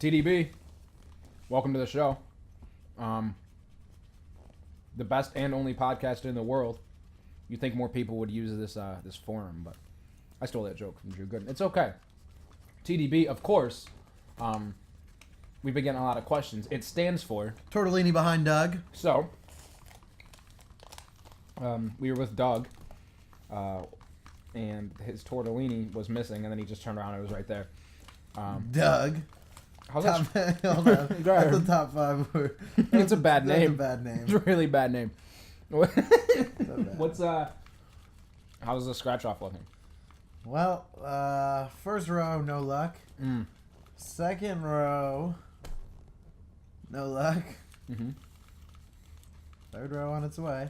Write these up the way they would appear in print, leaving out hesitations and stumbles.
TDB, welcome to the show. The best and only podcast in the world. You think more people would use this forum, but I stole that joke from Drew Gooden. It's okay. TDB, of course. We've been getting a lot of questions. It stands for Tortellini behind Doug. So. We were with Doug, and his tortellini was missing, and then he just turned around and it was right there. Doug. How's Top, that? hold on. That's the top five word. It's a bad name. That's a bad name. It's a really bad name. Bad. What's how's the scratch off looking? Well, first row, no luck. Second row, no luck. Mm-hmm. Third row on its way.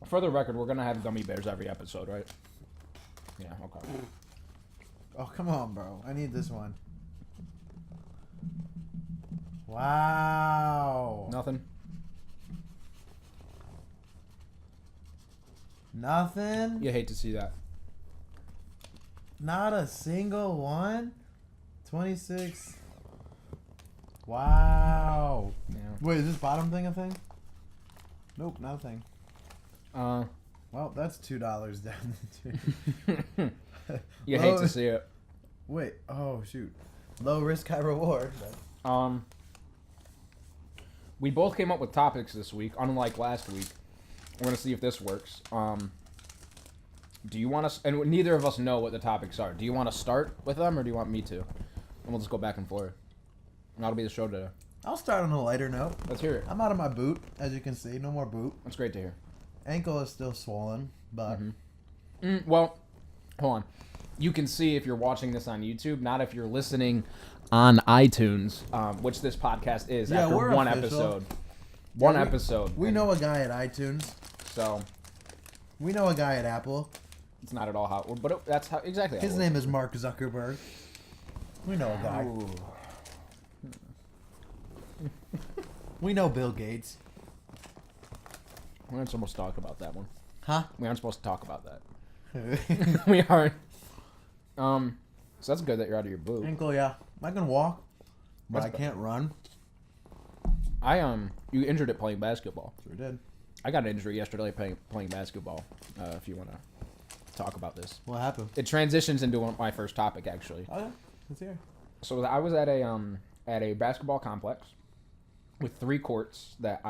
For the record, we're gonna have gummy bears every episode, right? Yeah. Okay. Oh, come on, bro. I need this one. Wow. Nothing. Nothing? You hate to see that. Not a single one? 26. Wow. Yeah. Wait, is this bottom thing a thing? Nope, not a thing. Well, that's $2 down the tube. you hate to see it. Wait, oh shoot. Low risk, high reward. But... We both came up with topics this week, unlike last week. We're gonna see if this works. Do you want to? And neither of us know what the topics are. Do you want to start with them, or do you want me to? And we'll just go back and forth. And that'll be the show today. I'll start on a lighter note. Let's hear it. I'm out of my boot, as you can see. No more boot. That's great to hear. Ankle is still swollen, but... Well, hold on. You can see if you're watching this on YouTube, not if you're listening on iTunes, which this podcast is after one episode. One episode. We know a guy at iTunes. So... We know a guy at Apple. It's not at all how... But that's how exactly how His name is Mark Zuckerberg. We know a guy. We know Bill Gates. We aren't supposed to talk about that one. Huh? We aren't supposed to talk about that. We aren't. So that's good that you're out of your boot. Ankle, yeah. I can walk, but That's I can't run. You injured it playing basketball. Sure did. I got an injury yesterday playing basketball. If you want to talk about this, What happened? it transitions into my first topic actually. Oh, yeah. Let's hear. So I was at a basketball complex with 3 courts that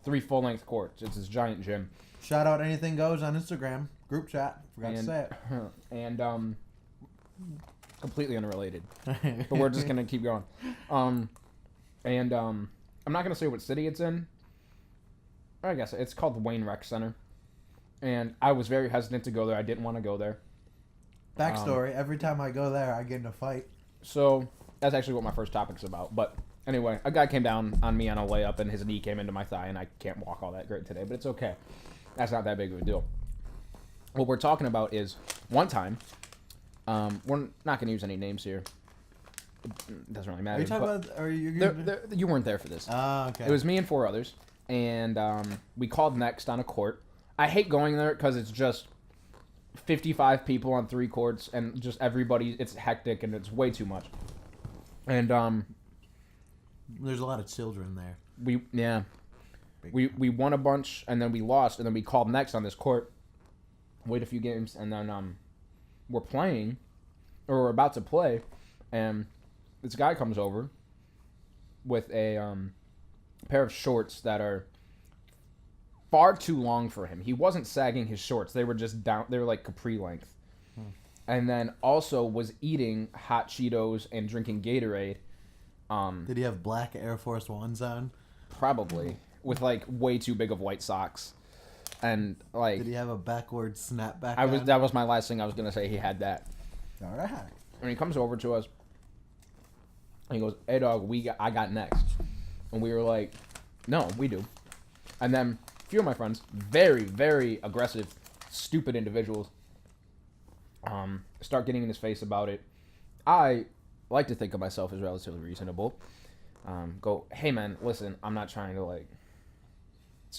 3 full-length courts. It's this giant gym. Shout out Anything Goes on Instagram. Group chat. Forgot to say it. And completely unrelated. But we're just gonna keep going. I'm not gonna say what city it's in. I guess it's called the Wayne Rec Center. And I was very hesitant to go there. I didn't want to go there. Backstory: every time I go there, I get in a fight. So that's actually what my first topic's about. But anyway, a guy came down on me on a layup, and his knee came into my thigh, and I can't walk all that great today. But it's okay. That's not that big of a deal. What we're talking about is one time. We're not going to use any names here. It doesn't really matter. Are you talking about? Are you? You weren't there for this. Ah, okay. It was me and 4 others, and we called next on a court. I hate going there because it's just 55 people on 3 courts, and just everybody. It's hectic and it's way too much. And There's a lot of children there. we won a bunch, and then we lost, and then we called next on this court. Wait a few games, and then we're playing, or we're about to play, and this guy comes over with a pair of shorts that are far too long for him. He wasn't sagging his shorts. They were just down. They were like capri length. And then also was eating hot Cheetos and drinking Gatorade. Did he have black Air Force Ones on? Probably. With like way too big of white socks. And like... Did he have a backward snapback on? on? That was my last thing I was going to say. He had that. All right. And he comes over to us. And he goes, "Hey, dog, I got next." And we were like, "No, we do." And then a few of my friends, very, very aggressive, stupid individuals, start getting in his face about it. I like to think of myself as relatively reasonable. Go, "Hey, man, listen, I'm not trying to, like,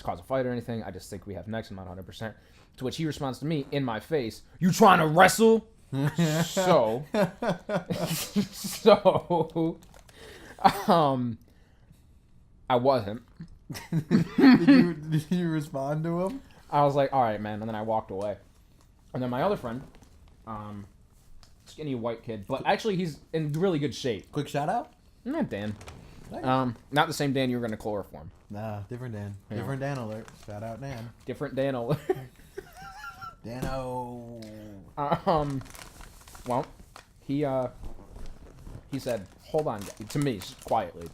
cause a fight or anything. I just think we have next. I'm not 100%. To which he responds to me in my face, "You trying to wrestle?" So, so, I wasn't. Did you respond to him? I was like, all right, man, and then I walked away. And then my other friend, skinny white kid, but actually he's in really good shape. Quick shout out. Not Dan. Nice. Not the same Dan you were gonna chloroform. Nah, different Dan. Yeah. Different Dan alert. Shout out Dan. Different Dan alert. Dano. Well, he said, hold on, to me, quietly,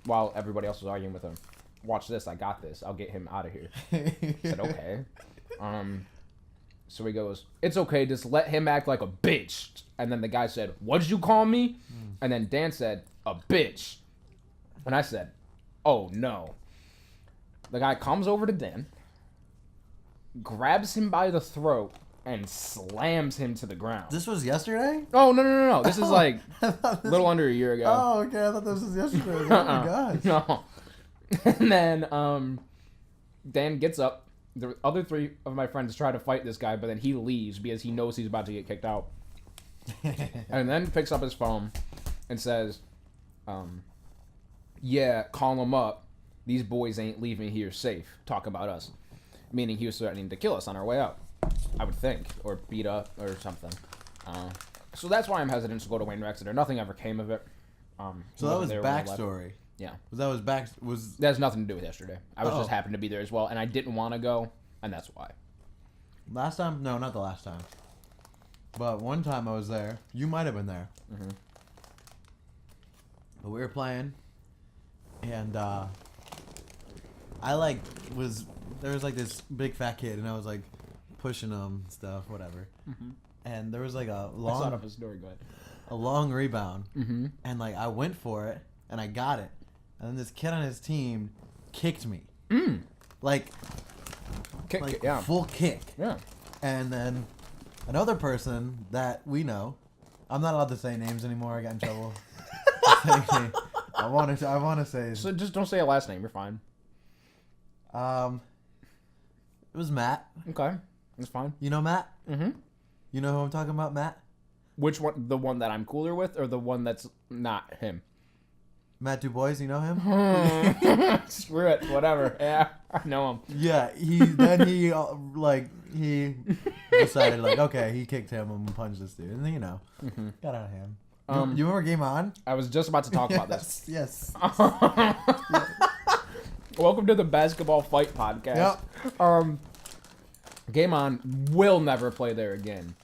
while everybody else was arguing with him. Watch this, I got this. I'll get him out of here. I said, okay. So he goes, it's okay, just let him act like a bitch. And then the guy said, what'd you call me? And then Dan said, a bitch. And I said, oh no. The guy comes over to Dan, grabs him by the throat, and slams him to the ground. This was yesterday? Oh, no. This is like a little under a year ago. Oh, okay. I thought this was yesterday. Oh, my gosh. No. And then Dan gets up. The other three of my friends try to fight this guy, but then he leaves because he knows he's about to get kicked out. And then picks up his phone and says, yeah, call him up. These boys ain't leaving here safe. Talk about us. Meaning he was threatening to kill us on our way out, I would think. Or beat up or something. So that's why I'm hesitant to go to Wayne Exeter. Nothing ever came of it. So that was backstory. Yeah. That has nothing to do with yesterday. I was Oh. just happened to be there as well, and I didn't want to go, and that's why. Last time? No, not the last time. But one time I was there. You might have been there. Mm-hmm. But we were playing, and there was like this big fat kid, and I was like pushing him and stuff, whatever. Mm-hmm. And there was like a I saw it off his story. Go ahead. long rebound, Mm-hmm. and like I went for it, and I got it, and then this kid on his team kicked me, like Kick, yeah. full kick, Yeah. and then another person that we know, I'm not allowed to say names anymore. I got in trouble. I want to say. So just don't say a last name. You're fine. It was Matt. Okay. That's fine. You know Matt? Mm-hmm. You know who I'm talking about, Matt? Which one? The one that I'm cooler with, or the one that's not him? Matt Dubois, you know him? Screw it. Whatever. Yeah, I know him. Yeah, he decided like, okay, he kicked him and punched this dude, and then got out of hand. You remember Game On? I was just about to talk about this. Yes. Welcome to the Basketball Fight Podcast. Yep. Game On will never play there again.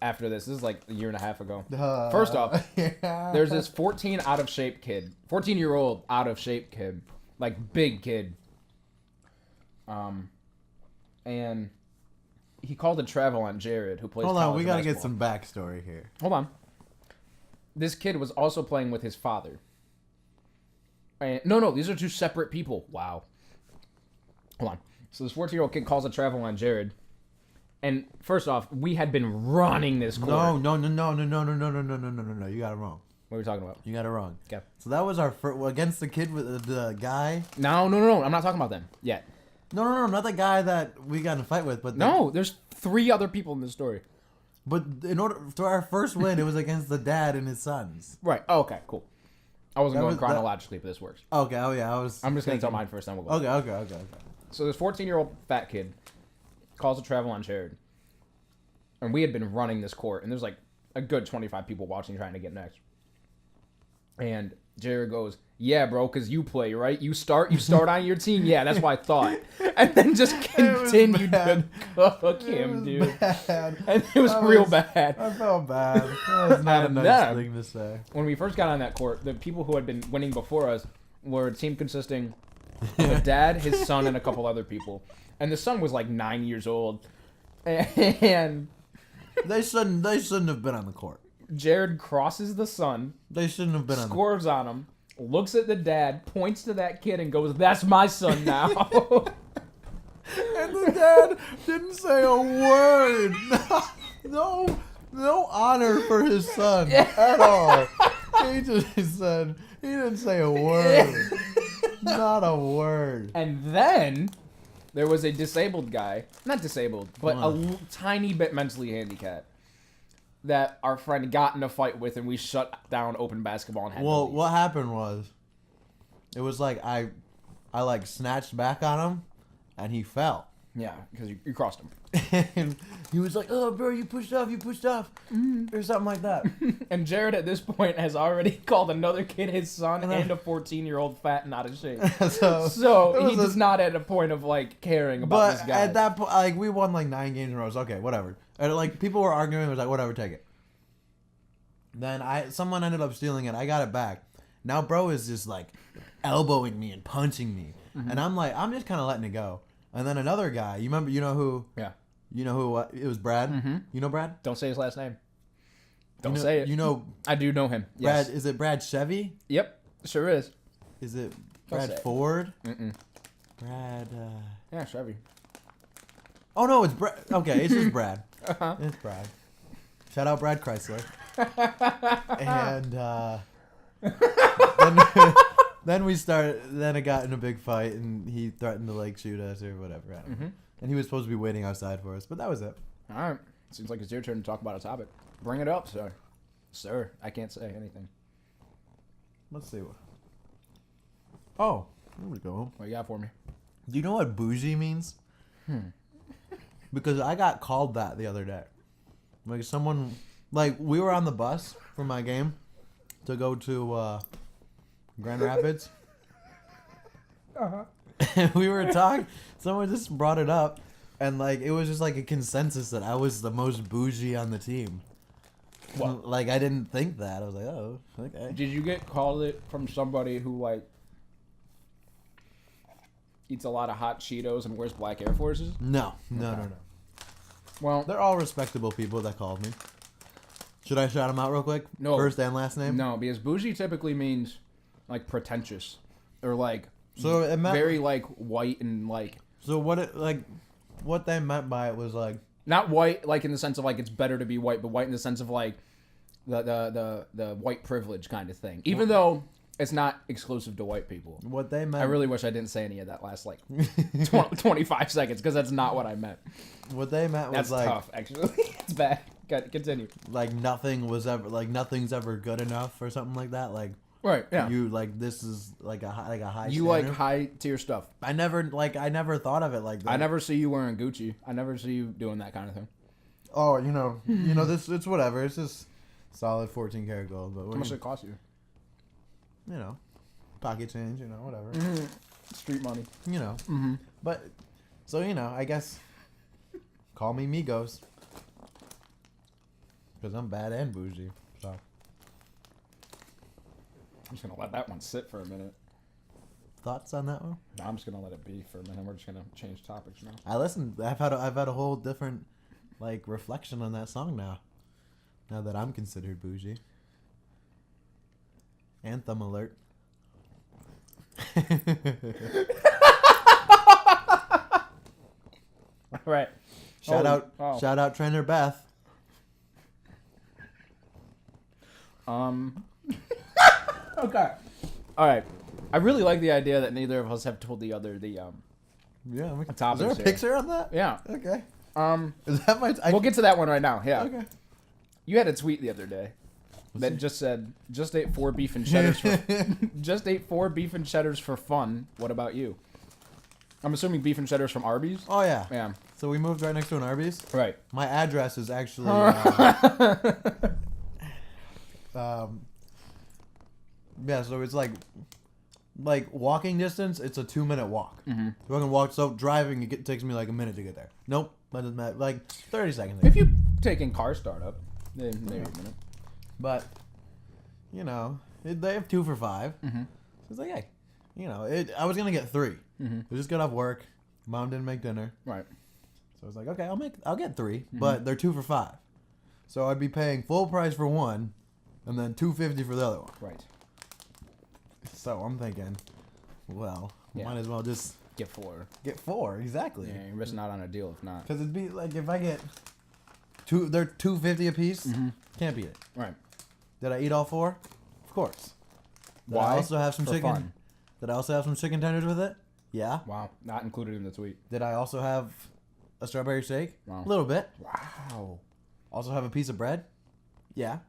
After this is like a year and a half ago. First off, there's this 14-year-old out of shape kid, like big kid. And he called a travel on Jared, who plays. Hold on, we gotta basketball. get some backstory here. Hold on. This kid was also playing with his father. And no, these are two separate people. Wow. Hold on. So this 14-year-old kid calls a travel on Jared. And first off, we had been running this court. No. You got it wrong. What are we talking about? You got it wrong. Okay. So that was our first against the kid with the guy. No. I'm not talking about them yet. No, not the guy that we got in a fight with, but No, there's 3 other people in this story. But in order to our first win, it was against the dad and his sons. Right. Oh, okay, cool. I wasn't That going was- chronologically, but this works. Okay. Oh yeah, I'm just going to tell mine first, then we'll go. Okay. So this 14-year-old fat kid calls a travel on Jared. And we had been running this court, and there's like a good 25 people watching trying to get next. And Jared goes, yeah, bro, because you play, right? You start on your team? Yeah, that's what I thought. And then just continued to cook him, dude. Bad. And it was real bad. I felt bad. That was not a And nice then- thing to say. When we first got on that court, the people who had been winning before us were a team consisting of a dad, his son, and a couple other people. And the son was like 9 years old. And They shouldn't have been on the court. Jared crosses the son, They shouldn't have been on the court. scores on him, looks at the dad, points to that kid, and goes, "That's my son now." And the dad didn't say a word. No honor for his son at all. He just said, he didn't say a word. Not a word. And then there was a disabled guy, not disabled, but a tiny bit mentally handicapped. that our friend got in a fight with, and we shut down open basketball and had Well, to leave. what happened was, it was like I like snatched back on him, and he fell. Yeah, because you crossed him. And he was like, "Oh, bro, you pushed off, or something like that." And Jared at this point has already called another kid his son And and a 14-year-old fat and out of shape. so So it was he's not at a point of like caring about But this guy. at that point, like we won like 9 games in a row. So okay, whatever. And like people were arguing, it was like whatever, take it. Then someone ended up stealing it. I got it back. Now bro is just like elbowing me and punching me, and I'm like, I'm just kind of letting it go. And then another guy, you know who? Yeah. You know who? It was Brad. Mm-hmm. You know Brad? Don't say his last name. Don't You know, say it. You know I do know him. Brad? Yes. Is it Brad Chevy? Yep. Sure is. Is it Don't Brad say it. Ford? Mm-mm. Brad. Yeah, Chevy. Oh no, it's Brad. Okay, it's just Brad. Uh-huh. It's Brad. Shout out Brad Chrysler. And then we started. Then it got in a big fight, and he threatened to like shoot us or whatever. I don't know. Mm-hmm. And he was supposed to be waiting outside for us, but that was it. All right. Seems like it's your turn to talk about a topic. Bring it up, sir. Sir, I can't say anything. Let's see. Oh, there we go. What you got for me? Do you know what bougie means? Because I got called that the other day. Like someone, like we were on the bus for my game to go to Grand Rapids. Uh-huh. And we were talking. Someone just brought it up, and like it was just like a consensus that I was the most bougie on the team. What? Like I didn't think that. I was like, oh, okay. Did you get called it from somebody who like eats a lot of hot Cheetos and wears black Air Forces? No. Well, They're all respectable people that called me. Should I shout them out real quick? No. First and last name. no, because bougie typically means like pretentious or like So it meant very like white and like So what they meant by it was like not white like in the sense of like it's better to be white, but white in the sense of like the white privilege kind of thing. Even though it's not exclusive to white people. what they meant. I really wish I didn't say any of that last like 25 seconds because that's not what I meant. what they meant was That's like tough, actually. It's bad. Continue. like nothing's ever good enough or something like that. Like Right. Yeah. you like this is like a high. You standard. like high tier stuff. I never thought of it like that. I never see you wearing Gucci. I never see you doing that kind of thing. Oh, you know this. It's whatever. It's just solid 14 karat gold. But How much does it cost you? you know, pocket change. You know, whatever. Street money. You know. Mm-hmm. But so I guess call me Migos because I'm bad and bougie. So I'm just gonna let that one sit for a minute. thoughts on that one? No, I'm just gonna let it be for a minute. We're just gonna change topics now. I listened. I've had a whole different like reflection on that song now. Now that I'm considered bougie. Anthem alert. Right. Shout Oh. out trainer Beth. Okay. All right. I really like the idea that neither of us have told the other Yeah. topics Is there a here. picture on that? Yeah. Okay. Is that my? We'll get to that one right now. Yeah. Okay. You had a tweet the other day that just said, "Just ate 4 beef and cheddars for just ate 4 beef and cheddars for fun. What about you?" I'm assuming beef and cheddars from Arby's. Oh yeah. Yeah. So we moved right next to an Arby's. Right. My address is actually. Yeah. So it's like walking distance. It's a 2-minute walk. Mm-hmm. So I can walk. So driving takes me like a minute to get there. Nope. That doesn't matter. Like 30 seconds. If you take in car startup, then maybe a minute. But they have 2 for $5. Mm-hmm. So it's like, hey, I was gonna get 3. Mm-hmm. I just got off work. Mom didn't make dinner, Right. so I was like, okay, I'll get 3, but they're 2 for $5. So I'd be paying full price for one, and then $2.50 for the other one. Right. So I'm thinking, well, Yeah. might as well just Get 4. get 4 exactly. Yeah, you're missing out on a deal if not. Because it'd be like if I get 2, they're $2.50 a piece. Mm-hmm. Can't beat it. Right. Did I eat all 4? Of course. Did Why? I also have some For chicken? fun. Did I also have some chicken tenders with it? Yeah. Wow. Not included in the tweet. Did I also have a strawberry shake? Wow. A little bit. Wow. Also have a piece of bread? Yeah.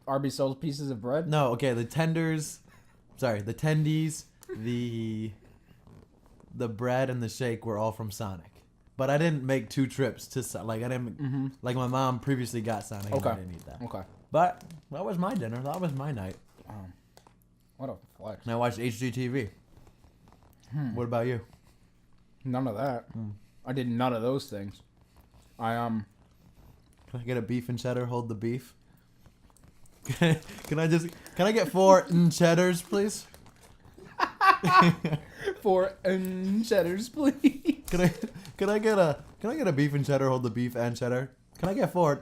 Arby's sells pieces of bread. No, okay, the tenders, sorry, the tendies, the bread and the shake were all from Sonic. But I didn't make 2 trips to like I didn't like my mom previously got Sonic and I didn't eat that. Okay. But that was my dinner. That was my night. What a flex. And I watched HGTV. What about you? None of that. I did none of those things. Can I get a beef and cheddar? Hold the beef. Can I get 4 cheddars, please? 4 cheddars, please. Can I get a beef and cheddar? Hold the beef and cheddar. Can I get 4?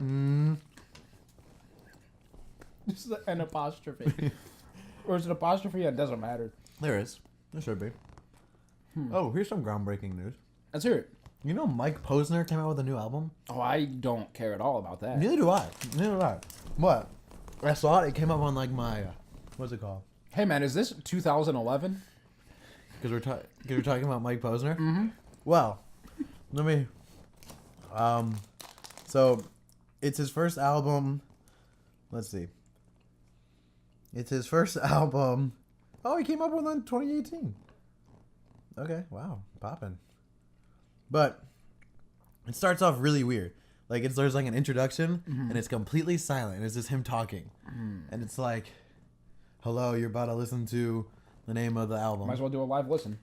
Just an apostrophe. Or is it apostrophe? It doesn't matter. There is. There should be. Oh, here's some groundbreaking news. Let's hear it. You know Mike Posner came out with a new album? Oh, I don't care at all about that. Neither do I. What? I saw it. It came up on like my, what's it called? Hey man, is this 2011? Because we're talking about Mike Posner. Mm-hmm. Well, let me. So, it's his first album. Let's see. It's his first album. Oh, he came up with it in 2018. Okay, wow, poppin'. But it starts off really weird. Like there's like an introduction and it's completely silent. And it's just him talking, and it's like, "Hello, you're about to listen to the name of the album." Might as well do a live listen.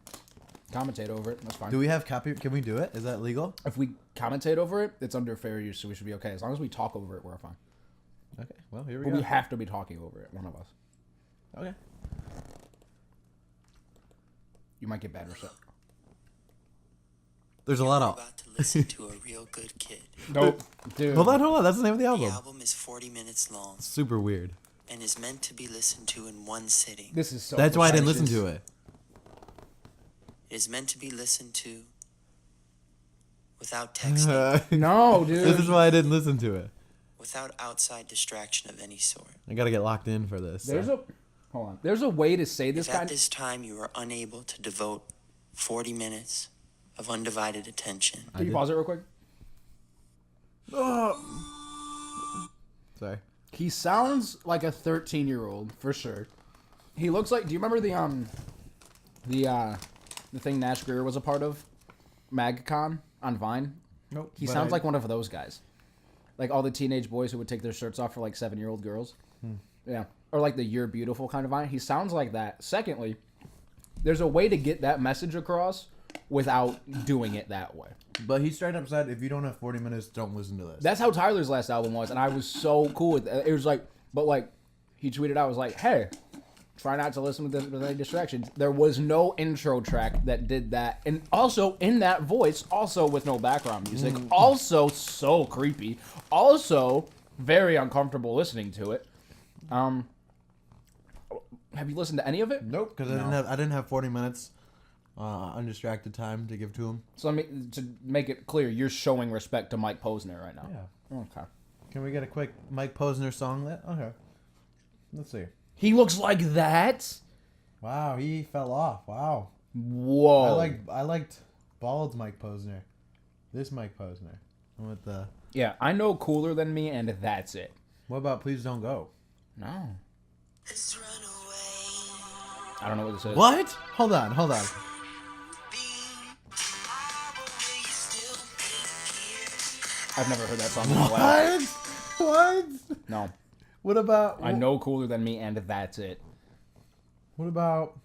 Commentate over it. That's fine. Do we have copy? Can we do it? Is that legal? If we commentate over it, it's under fair use, so we should be okay. As long as we talk over it, we're fine. Okay. Well, here we But go. we have to be talking over it. One of us. Okay. You might get bad reception. There's a lot You're of. about to listen to a real good kid. Nope. Dude. Hold on. That's the name of the The album. album is 40 minutes long Super weird. and is meant to be listened to in one sitting. This is so. That's why I didn't listen pretentious. to it. It is meant to be listened to without texting, No, This is dude. why I didn't listen to it. without outside distraction of any sort. I gotta get locked in for this. There's a. Hold on. There's a way to say this If at kind. this time you are unable to devote 40 minutes of undivided attention, Can you pause it real quick? Sorry. He sounds like a 13-year-old for sure. He looks like. Do you remember the thing Nash Greer was a part of, MagCon on Vine? Nope. He sounds like one of those guys, like all the teenage boys who would take their shirts off for like 7-year-old girls. Yeah, or like the "You're Beautiful" kind of Vine. He sounds like that. Secondly, there's a way to get that message across without doing it that way. But he straight up said, if you don't have 40 minutes, don't listen to this. That's how Tyler's last album was, and I was so cool with it. It was like, but like, he tweeted out, was like, hey, try not to listen with any distractions. There was no intro track that did that. And also, in that voice, also with no background music, also so creepy, also very uncomfortable listening to it. Have you listened to any of it? Nope, because I didn't have 40 minutes undistracted time to give to him. So to make it clear, you're showing respect to Mike Posner right now. Yeah. Okay. Can we get a quick Mike Posner song lit? Okay. Let's see. He looks like that? Wow, he fell off. Wow. Whoa. I liked bald Mike Posner. This Mike Posner. With the. Yeah, I know Cooler Than Me, and that's it. What about Please Don't Go? No. let's run away. I don't know what this is. What? Hold on. I've never heard that song in my life. What? No. What about? I know Cooler Than Me, and that's it. What about?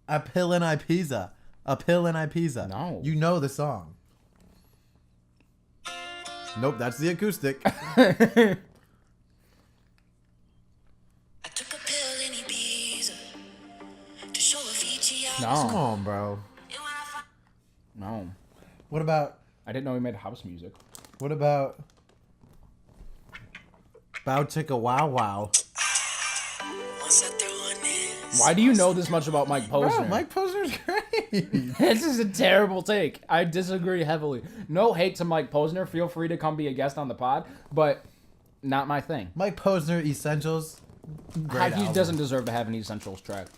A Pill in Ibiza? A Pill in Ibiza? No. You know the song. Nope, that's the acoustic. I took a pill in Ibiza to show Avicii I was Come No. on, bro. and when I found No. What about? I didn't know he made house music. What about? Bow Chicka Wow Wow. once I throw on this. Why do you know this much about Mike Posner? Bro, Mike Posner's great. This is a terrible take. I disagree heavily. No hate to Mike Posner. Feel free to come be a guest on the pod, but not my thing. Mike Posner Essentials. Great He album. doesn't deserve to have an Essentials track.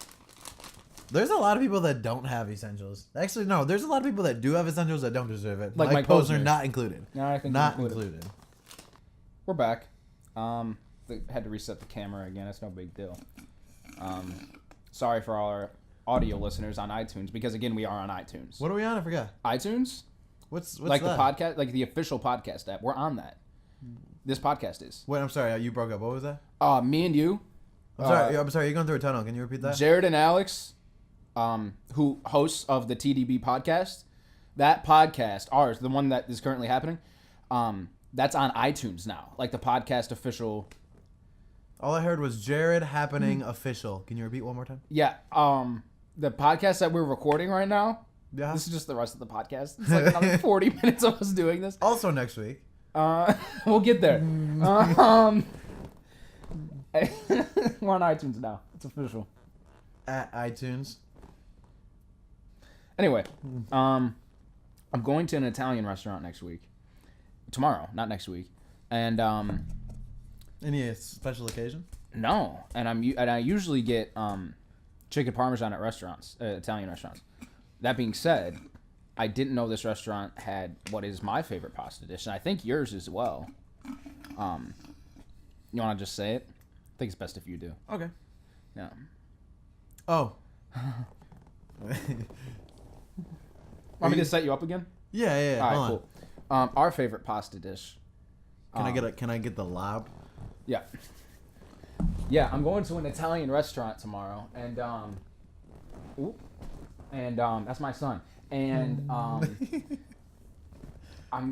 There's a lot of people that don't have Essentials. Actually, no. There's a lot of people that do have Essentials that don't deserve it. Like Mike Mike Posner Posner. not included. No, I think Not included. included. We're back. They had to reset the camera again. That's no big deal. Sorry for all our audio listeners on iTunes, because again, we are on iTunes. What are we on? I forgot. iTunes? What's Like that? the podcast, like the official podcast app. We're on that. This podcast is. Wait, I'm sorry. You broke up. What was that? Me and you. I'm sorry. You're going through a tunnel. Can you repeat that? Jared and Alex, who hosts of the TDB podcast, that podcast, ours, the one that is currently happening, that's on iTunes now. Like the podcast official. All I heard was Jared happening official. Can you repeat one more time? Yeah. The podcast that we're recording right now. Yeah. This is just the rest of the podcast. It's like another 40 minutes of us doing this. Also next week. We'll get there. We're on iTunes now. It's official. At iTunes. Anyway, I'm going to an Italian restaurant next week. Tomorrow, not next week. And Any special occasion? no, and I usually get chicken parmesan at restaurants, Italian restaurants. That being said, I didn't know this restaurant had what is my favorite pasta dish, and I think yours as well. You want to just say it? I think it's best if you do. Okay. Yeah. Oh. Want me to set you up again? Yeah. All right, Hold on. cool. Our favorite pasta dish. Can I get the lob? Yeah. Yeah, I'm going to an Italian restaurant tomorrow, and that's my son. And I'm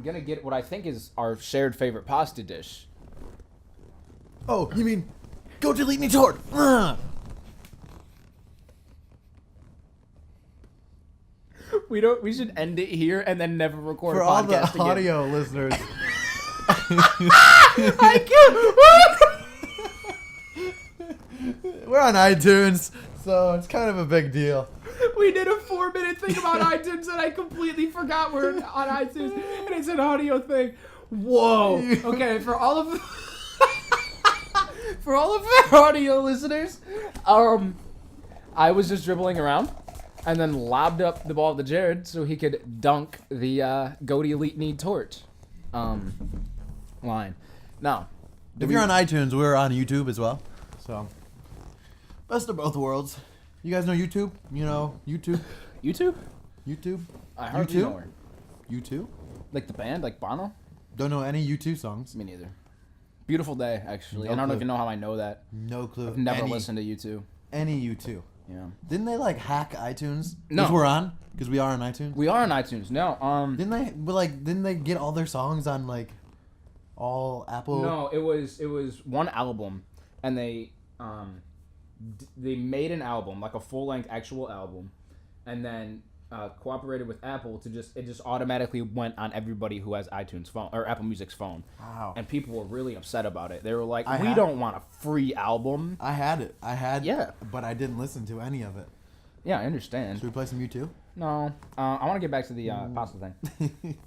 gonna get what I think is our shared favorite pasta dish. Oh, you mean go delete me tort? We should end it here and then never record For a all the podcast again. audio listeners. I can't. We're on iTunes, so it's kind of a big deal. We did a 4-minute thing about iTunes and I completely forgot we're on iTunes and it's an audio thing. Whoa. Okay, for all of our audio listeners, I was just dribbling around and then lobbed up the ball to Jared so he could dunk the Goaty Elite Need Torch line. Now, If you're on iTunes, we're on YouTube as well. So, best of both worlds. You guys know YouTube? You know YouTube? YouTube? YouTube? I hardly YouTube? know her. YouTube? Like the band, like Bono? Don't know any YouTube songs. Me neither. Beautiful Day, actually. No And I don't clue. even know how I know that. No clue. I've never listened to YouTube. Any YouTube. Yeah. Didn't they like hack iTunes? No. Which we're on? Because we are on iTunes. We are on iTunes. No, Didn't they get all their songs on like all Apple? no, it was one album, and they made an album, like a full-length actual album, and then cooperated with Apple to it just automatically went on everybody who has iTunes phone or Apple Music's phone. Wow. And people were really upset about it. They were like, I "We had- don't want a free album." I had it. Yeah. But I didn't listen to any of it. Yeah, I understand. Should we play some YouTube? No, I want to get back to the pasta thing.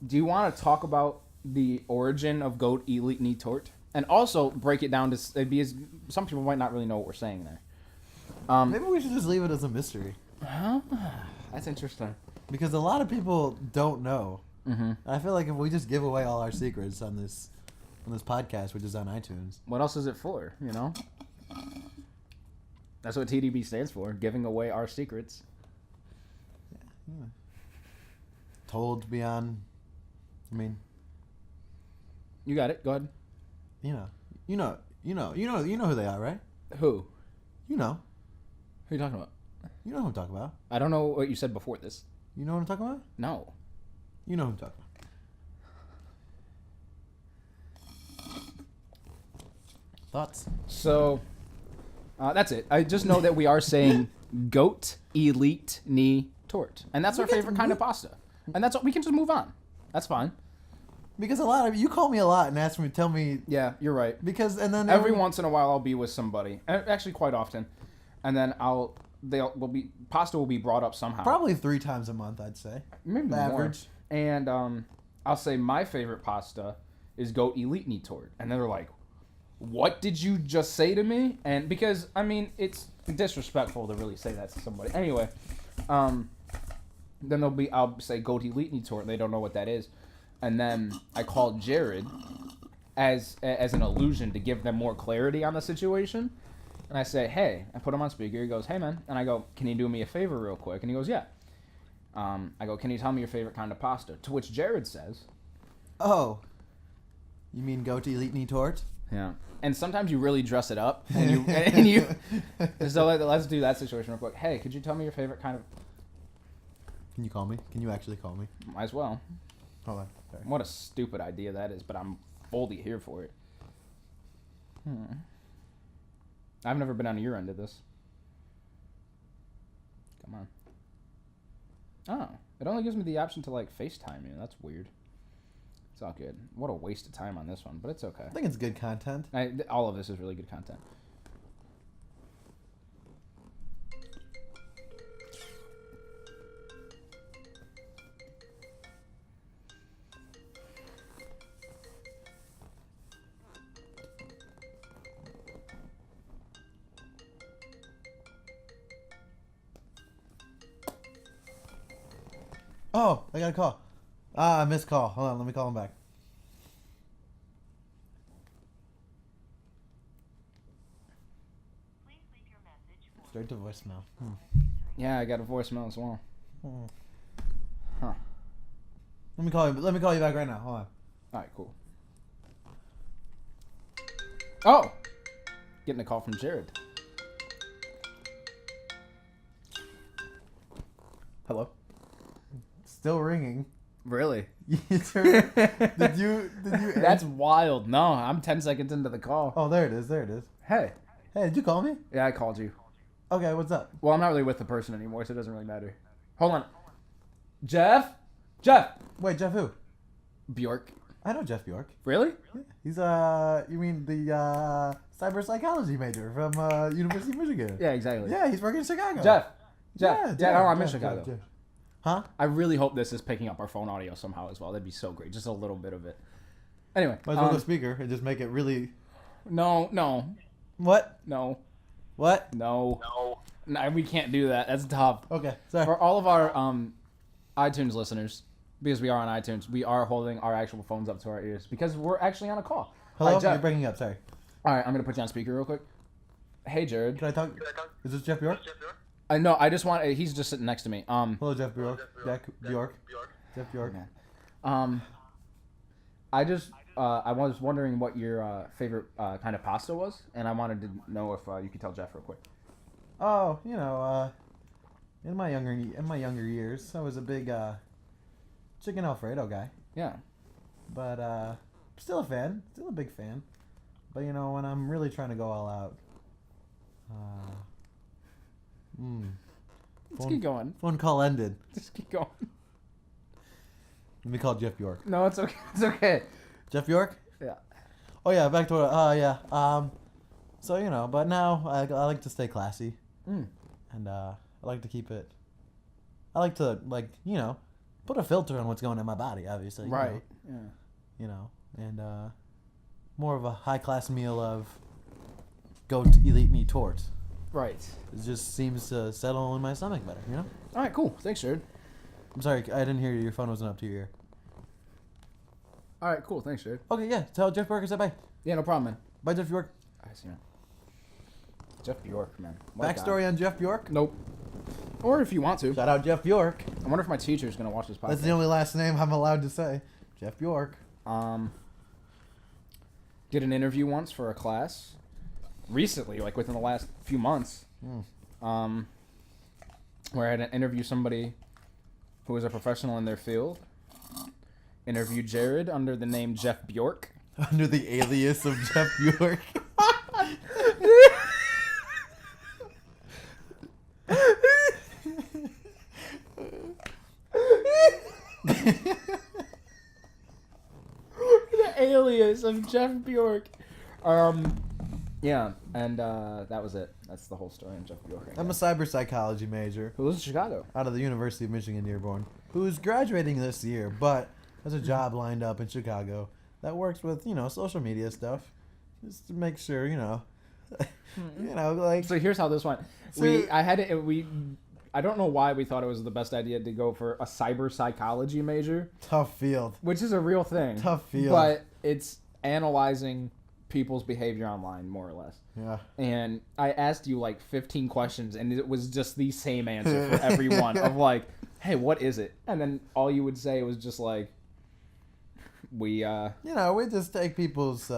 Do you want to talk about the origin of Goat Elite Knee Tort? And also break it down to because some people might not really know what we're saying there. Maybe we should just leave it as a mystery. That's interesting. Because a lot of people don't know. Mm-hmm. I feel like if we just give away all our secrets on this podcast, which is on iTunes. What else is it for, you know? That's what TDB stands for, giving away our secrets. Told beyond, I mean, You got it. Go ahead. you know who they are, right? Who? You know Who are you talking about? who I'm talking about. I don't know what you said before this. You know what I'm talking about? No. You know who I'm talking about. Thoughts? So, that's it. I just know that we are saying Goat Elite Knee Tort. And that's our favorite kind of pasta. And that's what we can just move on. That's fine. Because a lot of you call me a lot and ask me, tell me, Yeah, you're right. because and then Every once in a while, I'll be with somebody. Actually, quite often, and then pasta will be brought up somehow. probably 3 times a month, I'd say. Maybe the more. average. And I'll say my favorite pasta is Goat Elite Knee Tort, and they're like, "What did you just say to me?" And because I mean, it's disrespectful to really say that to somebody. Anyway, then I'll say Goat Elite Knee Tort, and they don't know what that is. And then I called Jared as an illusion to give them more clarity on the situation. And I say, hey, I put him on speaker. He goes, hey, man. And I go, can you do me a favor real quick? And he goes, yeah. I go, can you tell me your favorite kind of pasta? To which Jared says, Oh. You mean go to Elite Knee Tort? yeah. And sometimes you really dress it up. And you so let's do that situation real quick. Hey, could you tell me your favorite kind of... Can you call me? Can you actually call me? Might as well. Hold on. Sorry. What a stupid idea that is, but I'm fully here for it. I've never been on your end of this. Come on. Oh, it only gives me the option to, like, FaceTime you. That's weird. It's all good. What a waste of time on this one, but it's okay. I think it's good content. All of this is really good content. Oh, I got a call. I missed call. Hold on, let me call him back. Straight to voicemail. Yeah, I got a voicemail as well. Hmm. Huh. Let me call you. Let me call you back right now. Hold on. All right, cool. Oh! Getting a call from Jared. Hello. Still ringing. Really? did you? That's wild. No, I'm 10 seconds into the call. Oh, there it is. There it is. Hey. Hey, did you call me? Yeah, I called you. Okay, what's up? Well, I'm not really with the person anymore, so it doesn't really matter. Hold on. Jeff? Jeff! Wait, Jeff who? Bjork. I know Jeff Bjork. Really? He's you mean the cyber psychology major from University of Michigan? Yeah, exactly. Yeah, he's working in Chicago. Jeff. Yeah, Oh, I'm in Jeff, Chicago. Jeff. Huh? I really hope this is picking up our phone audio somehow as well. That'd be so great. Just a little bit of it. Anyway. Might as well go speaker and just make it really. No. What? No. What? No, we can't do that. That's tough. Okay, sorry. For all of our iTunes listeners, because we are on iTunes, we are holding our actual phones up to our ears because we're actually on a call. Hello, Hi, Jeff. you're breaking up. Sorry. All right, I'm gonna put you on speaker real quick. Hey, Jared. Can I talk? Is this Jeff Bjork? No, I just want. He's just sitting next to me. Hello, Jeff Bjork. Jack Bjork. Jeff Bjork. I just I was wondering what your favorite kind of pasta was, and I wanted to know if you could tell Jeff real quick. Oh, in my younger years, I was a big chicken Alfredo guy. Yeah. But still a fan, still a big fan. But when I'm really trying to go all out, Let's keep going. Phone call ended. Just keep going. Let me call Jeff Bjork. No, it's okay. It's okay. Jeff Bjork? Yeah. Oh yeah, back to what? Yeah. So but now I like to stay classy, and I like to keep it. I like to put a filter on what's going in my body. Obviously, Right. Yeah. And more of a high class meal of goat elite meat tort. Right. It just seems to settle in my stomach better. All right. Cool. Thanks, Jared. I'm sorry, I didn't hear you. Your phone wasn't up to your ear. All right. Cool. Thanks, Jared. Okay, yeah. Tell Jeff Bjork I said bye. Yeah. No problem, man. Bye, Jeff Bjork. I see. Jeff Bjork, man. What a guy. Backstory on Jeff Bjork. Nope. Or if you want to. Shout out Jeff Bjork. I wonder if my teacher's gonna watch this podcast. That's the only last name I'm allowed to say. Jeff Bjork. Did an interview once for a class recently, like within the last few months. Where I had to interview somebody who was a professional in their field. Interviewed Jared under the name Jeff Bjork. Under the alias of Jeff Bjork. The alias of Jeff Bjork. Yeah, and that was it. That's the whole story on Jeff Bjork. I'm a cyber psychology major Who lives in Chicago? out of the University of Michigan Dearborn, who's graduating this year, but has a job lined up in Chicago that works with, social media stuff, just to make sure, like. So here's how this went. I don't know why we thought it was the best idea to go for a cyber psychology major, Tough field. which is a real thing. Tough field. But it's analyzing people's behavior online, more or less. Yeah. And I asked you like 15 questions, and it was just the same answer for everyone of like, hey, what is it? And then all you would say was just like, we We just take people's,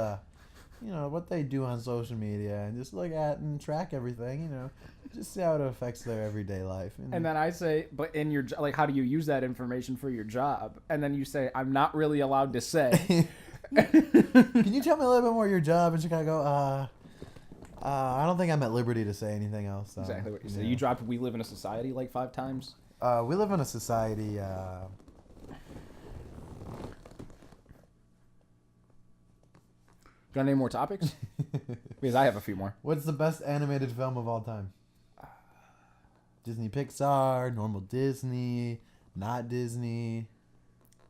what they do on social media and just look at and track everything, just see how it affects their everyday life. and then I say, but in your like, how do you use that information for your job? And then you say, I'm not really allowed to say. Can you tell me a little bit more of your job? And Chicago? I don't think I'm at liberty to say anything else. Exactly what you said. yeah. You dropped "We Live in a Society" like 5 times. We live in a society. Got any more topics? Because I have a few more. What's the best animated film of all time? Disney Pixar, normal Disney, not Disney.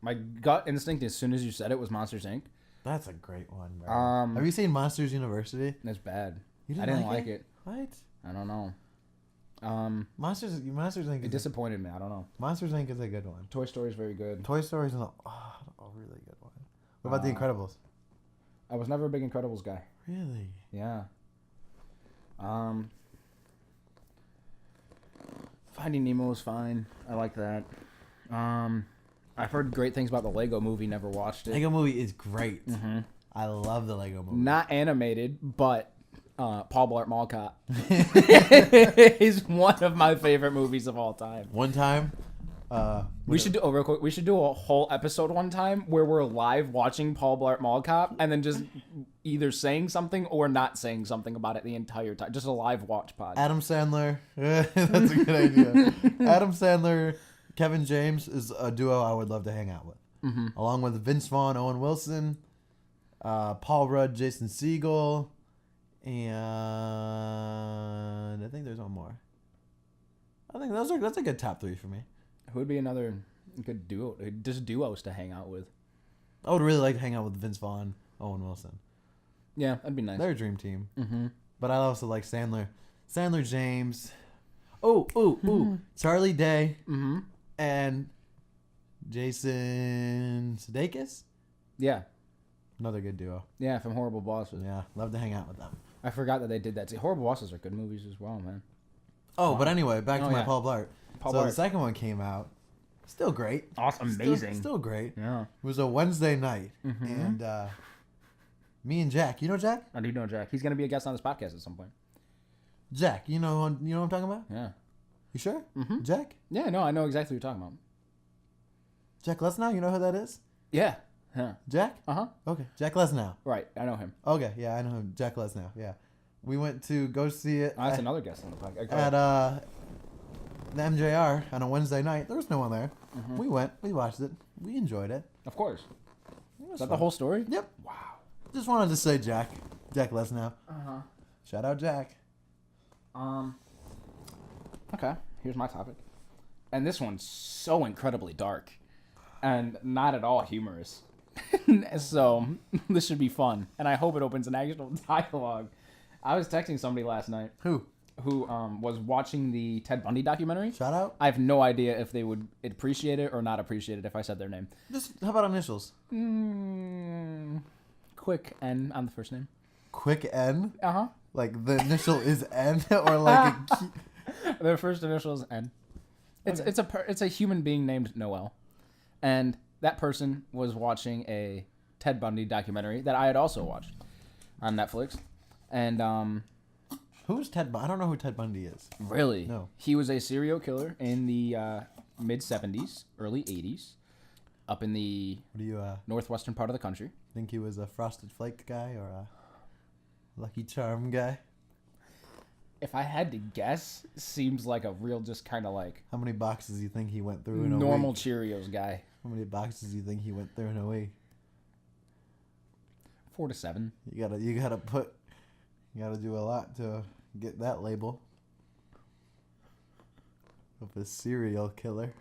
My gut instinct, as soon as you said it, was Monsters Inc. That's a great one, bro. Um, Have you seen Monsters University? That's bad. You I didn't like it. What? I don't know. Monsters Inc. It disappointed me. I don't know. Monsters Inc. is a good one. Toy Story is very good. Toy Story is a really good one. What about The Incredibles? I was never a big Incredibles guy. Really? Yeah. Finding Nemo was fine. I like that. I've heard great things about the Lego Movie. Never watched it. Lego Movie is great. Mm-hmm. I love the Lego Movie. Not animated, but Paul Blart Mall Cop is one of my favorite movies of all time. One time, We should do real quick. We should do a whole episode one time where we're live watching Paul Blart Mall Cop and then just either saying something or not saying something about it the entire time. Just a live watch pod. Adam Sandler. That's a good idea. Adam Sandler, Kevin James is a duo I would love to hang out with. Mm-hmm. Along with Vince Vaughn, Owen Wilson, Paul Rudd, Jason Segel, and I think there's one more. I think that's a good top 3 for me. Who would be another good duo? Just duos to hang out with. I would really like to hang out with Vince Vaughn, Owen Wilson. Yeah, that'd be nice. They're a dream team. Mm-hmm. But I also like Sandler, James. Oh, Charlie Day Mm-hmm. and Jason Sudeikis. Yeah. Another good duo. Yeah, from Horrible Bosses. Yeah, love to hang out with them. I forgot that they did that. See, Horrible Bosses are good movies as well, man. Oh, but anyway, back to Oh, my yeah. Paul Blart. Paul so Blart. the second one came out. Still great. Awesome, Still- amazing. Still great. Yeah. It was a Wednesday night, Mhm. and me and Jack. You know Jack? I do know Jack. He's gonna be a guest on this podcast at some point. Jack. You know what I'm talking about? Yeah. You sure? Mhm. Jack? Yeah. No, I know exactly what you're talking about. Jack Lesnow. You know who that is? Yeah. Yeah. Jack? Uh huh. Okay, Jack Lesnow. Right. I know him. Okay, yeah, I know him. Jack Lesnow. Yeah, we went to go see it Oh, that's another guest on the podcast. Go at ahead. the MJR on a Wednesday night. There was no one there. Mhm. We went. We watched it. We enjoyed it. Of course. It was Is that the fun. whole story? Yep. Wow. Just wanted to say Jack Lesnow. Uh huh. Shout out Jack. Okay. Here's my topic, and this one's so incredibly dark, and not at all humorous. So this should be fun, and I hope it opens an actual dialogue. I was texting somebody last night Who? who was watching the Ted Bundy documentary. Shout out. I have no idea if they would appreciate it or not appreciate it if I said their name. Just how about initials? Quick N on the first name. Quick N. Uh huh. Like the initial is N, or like a key. Their first initial is N. It's a human being named Noel, and that person was watching a Ted Bundy documentary that I had also watched on Netflix, and Who's Ted? I don't know who Ted Bundy is. really, No. he was a serial killer in the mid '70s, early '80s, up in the What do you northwestern part of the country. think he was a Frosted Flake guy or a Lucky Charm guy? If I had to guess, seems like a real just kind of like How many boxes do you think he went through in a normal week? Cheerios guy. How many boxes do you think he went through in a week? 4 to 7. You gotta do a lot to get that label of a serial killer.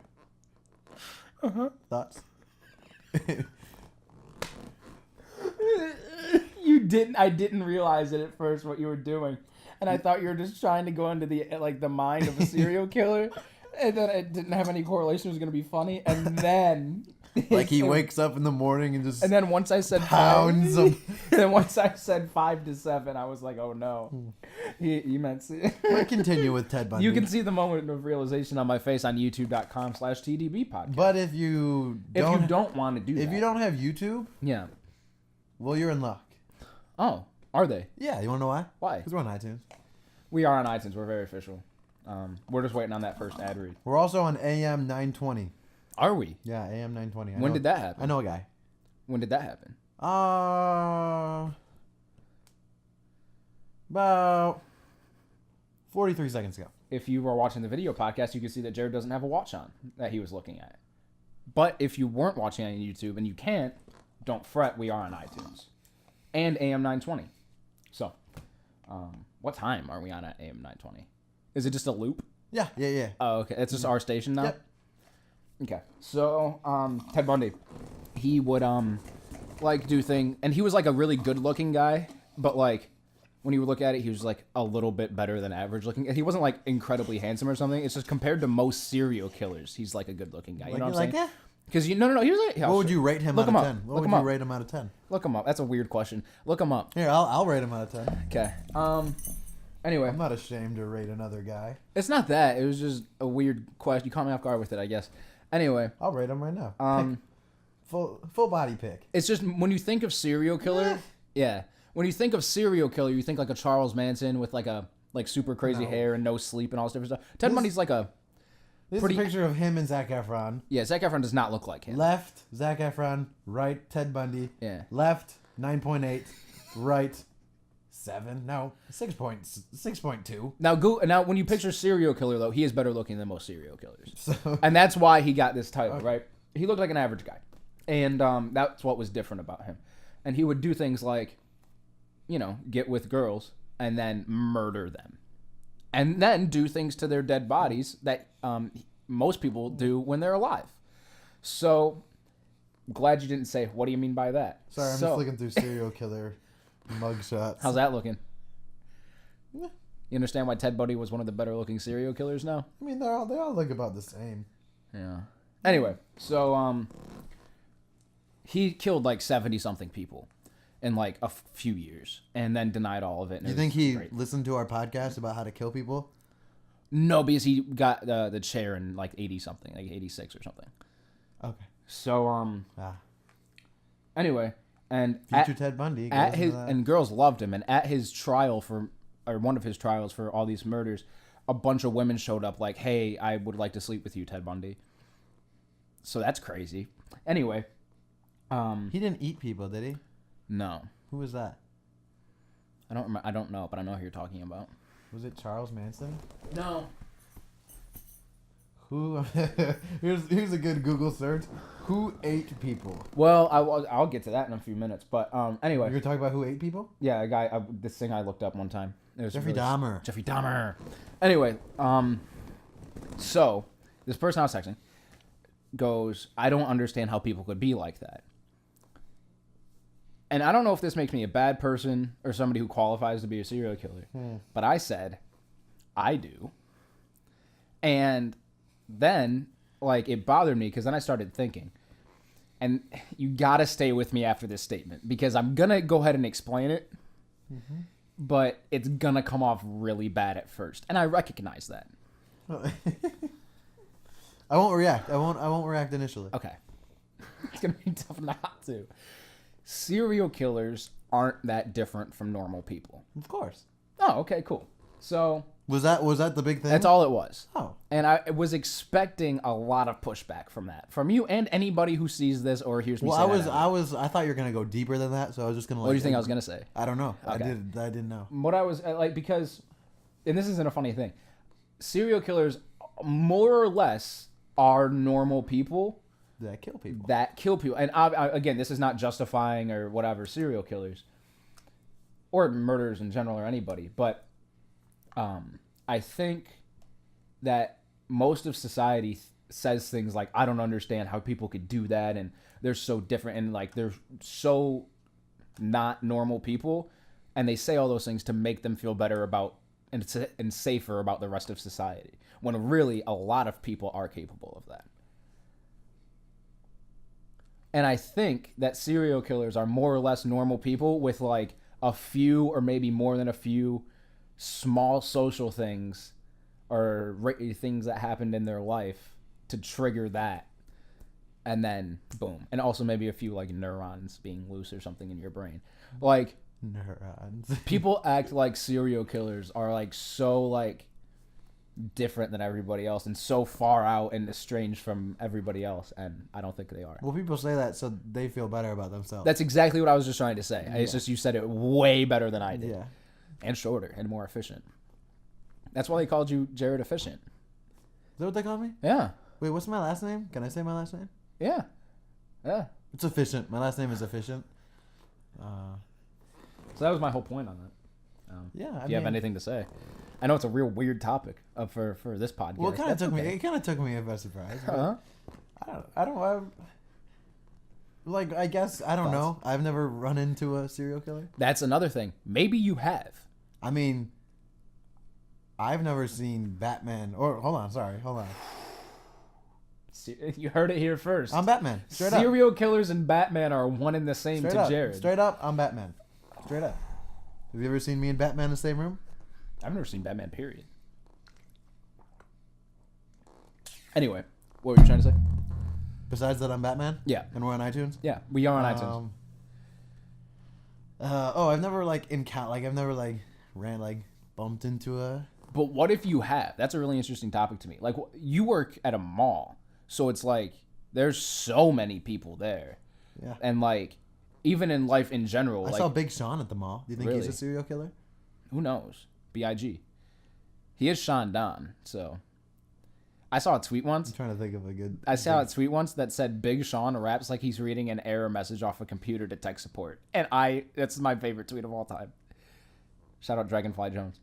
Thoughts? I didn't realize it at first what you were doing, and I thought you were just trying to go into the mind of a serial killer, and then it didn't have any correlation. It was gonna be funny, and then Like he wakes up in the morning and just And then once I said pounds them. and then once I said 5 to 7, I was like, oh no. He meant We'll continue with Ted Bundy. You can see the moment of realization on my face on youtube.com/TDB podcast. But if you don't want to do that. if you don't have YouTube, Yeah. well, you're in luck. Oh, are they? Yeah, you want to know why? Why? Because we're on iTunes. We are on iTunes. We're very official. We're just waiting on that first ad read. We're also on AM 920. Are we? Yeah, AM 920. When did that happen? I know a guy. When did that happen? About 43 seconds ago. If you were watching the video podcast, you could see that Jared doesn't have a watch on that he was looking at. But if you weren't watching on YouTube and you can't, don't fret. We are on iTunes and AM 920. So, what time are we on at AM 920? Is it just a loop? Yeah. Oh, okay. It's just our station now? Yep. Okay. So, Ted Bundy, he would, like, do thing, and he was, like, a really good-looking guy, but, like, when you look at it, he was, like, a little bit better than average-looking. And he wasn't, like, incredibly handsome or something. It's just compared to most serial killers, he's, like, a good-looking guy. You know what I'm saying? Because, no, he was, like... What would you rate him out of 10? What would you rate him out of 10? Look him up. That's a weird question. Look him up. Here, I'll rate him out of 10. Okay. Anyway. I'm not ashamed to rate another guy. It's not that. It was just a weird question. You caught me off guard with it, I guess. Anyway. I'll rate him right now. Full body pick. It's just when you think of serial killer, yeah. When you think of serial killer, you think like a Charles Manson with like super crazy hair and no sleep and all this different stuff. Ted Bundy's like a This is a picture of him and Zac Efron. Yeah, Zac Efron does not look like him. Left, Zac Efron. Right, Ted Bundy. Yeah. Left, 9.8. Right, 7. No, 6.2. Now, when you picture serial killer, though, he is better looking than most serial killers. So, And that's why he got this title, right? He looked like an average guy. And that's what was different about him. And he would do things like, get with girls and then murder them. And then do things to their dead bodies that most people do when they're alive. So, glad you didn't say, what do you mean by that? sorry, I'm just looking through serial killer mugshots. How's that looking? You understand why Ted Bundy was one of the better looking serial killers now? I mean, they all look about the same. Yeah. Anyway, so he killed like 70-something people in like a few years and then denied all of it. You think he listened to our podcast about how to kill people? No, because he got the chair in like 80-something, like 86 or something. Okay. So, anyway, and Future Ted Bundy. at his and girls loved him, and at his trial one of his trials for all these murders, a bunch of women showed up like, hey, I would like to sleep with you, Ted Bundy. So that's crazy. Anyway, he didn't eat people, did he? no, Who was that? I don't remember. I don't know, but I know who you're talking about. Was it Charles Manson? No. Who? here's a good Google search. Who ate people? Well, I'll get to that in a few minutes, but anyway, You're talking about who ate people? yeah, a guy. This thing I looked up one time. It was Jeffrey Dahmer. Jeffrey Dahmer. Anyway, so this person I was texting goes, I don't understand how people could be like that. And I don't know if this makes me a bad person or somebody who qualifies to be a serial killer, but I said, I do. And then, like, it bothered me because then I started thinking. And you got to stay with me after this statement because I'm going to go ahead and explain it, but it's going to come off really bad at first. And I recognize that. I won't react. I won't react initially. Okay. It's going to be tough not to. Serial killers aren't that different from normal people. Of course. Oh, okay, cool. So Was that the big thing? that's all it was. Oh. And I was expecting a lot of pushback from that, from you and anybody who sees this or hears me Well, say that. I thought you were gonna go deeper than that, so I was just gonna. What do you think I was gonna say? I don't know. Okay. I didn't know. What I was like, because, and this isn't a funny thing, serial killers more or less are normal people That kill people. that kill people. And again, this is not justifying or whatever serial killers or murderers in general or anybody, but I think that most of society says things like, I don't understand how people could do that, and they're so different, and like they're so not normal people, and they say all those things to make them feel better about and safer about the rest of society, when really a lot of people are capable of that. And I think that serial killers are more or less normal people with like a few or maybe more than a few small social things or things that happened in their life to trigger that. And then boom. And also maybe a few like neurons being loose or something in your brain. Like Neurons. people act like serial killers are like so like different than everybody else and so far out and estranged from everybody else, and I don't think they are. Well, people say that so they feel better about themselves. That's exactly what I was just trying to say. It's just you said it way better than I did. Yeah. And shorter and more efficient. That's why they called you Jared Efficient. Is that what they call me? Yeah. Wait, what's my last name? Can I say my last name? Yeah. It's Efficient. My last name is Efficient. So that was my whole point on that. Yeah. If you have anything to say. I know it's a real weird topic for this podcast. Well, it kind of That's took me. okay. It kind of took me by surprise. Uh-huh. I don't. Like, I guess I don't know. I've never run into a serial killer. That's another thing. Maybe you have. I mean, I've never seen Batman. Or hold on. You heard it here first. I'm Batman. Straight up. Serial killers and Batman are one and the same Straight to up. Jared. Straight up. I'm Batman. Straight up. Have you ever seen me and Batman in the same room? I've never seen Batman, period. Anyway, what were you trying to say? Besides that, I'm Batman. Yeah. And we're on iTunes. Yeah, we are on iTunes. I've never I've never bumped into a. But what if you have? That's a really interesting topic to me. Like, you work at a mall, so it's like there's so many people there. Yeah. And like, even in life in general, I saw Big Sean at the mall. Do you think he's Really? a serial killer? who knows? B.I.G. He is Sean Don, so. I saw a tweet once. I'm trying to think of a good. I saw a tweet once that said Big Sean raps like he's reading an error message off a computer to tech support. And that's my favorite tweet of all time. Shout out Dragonfly Jones.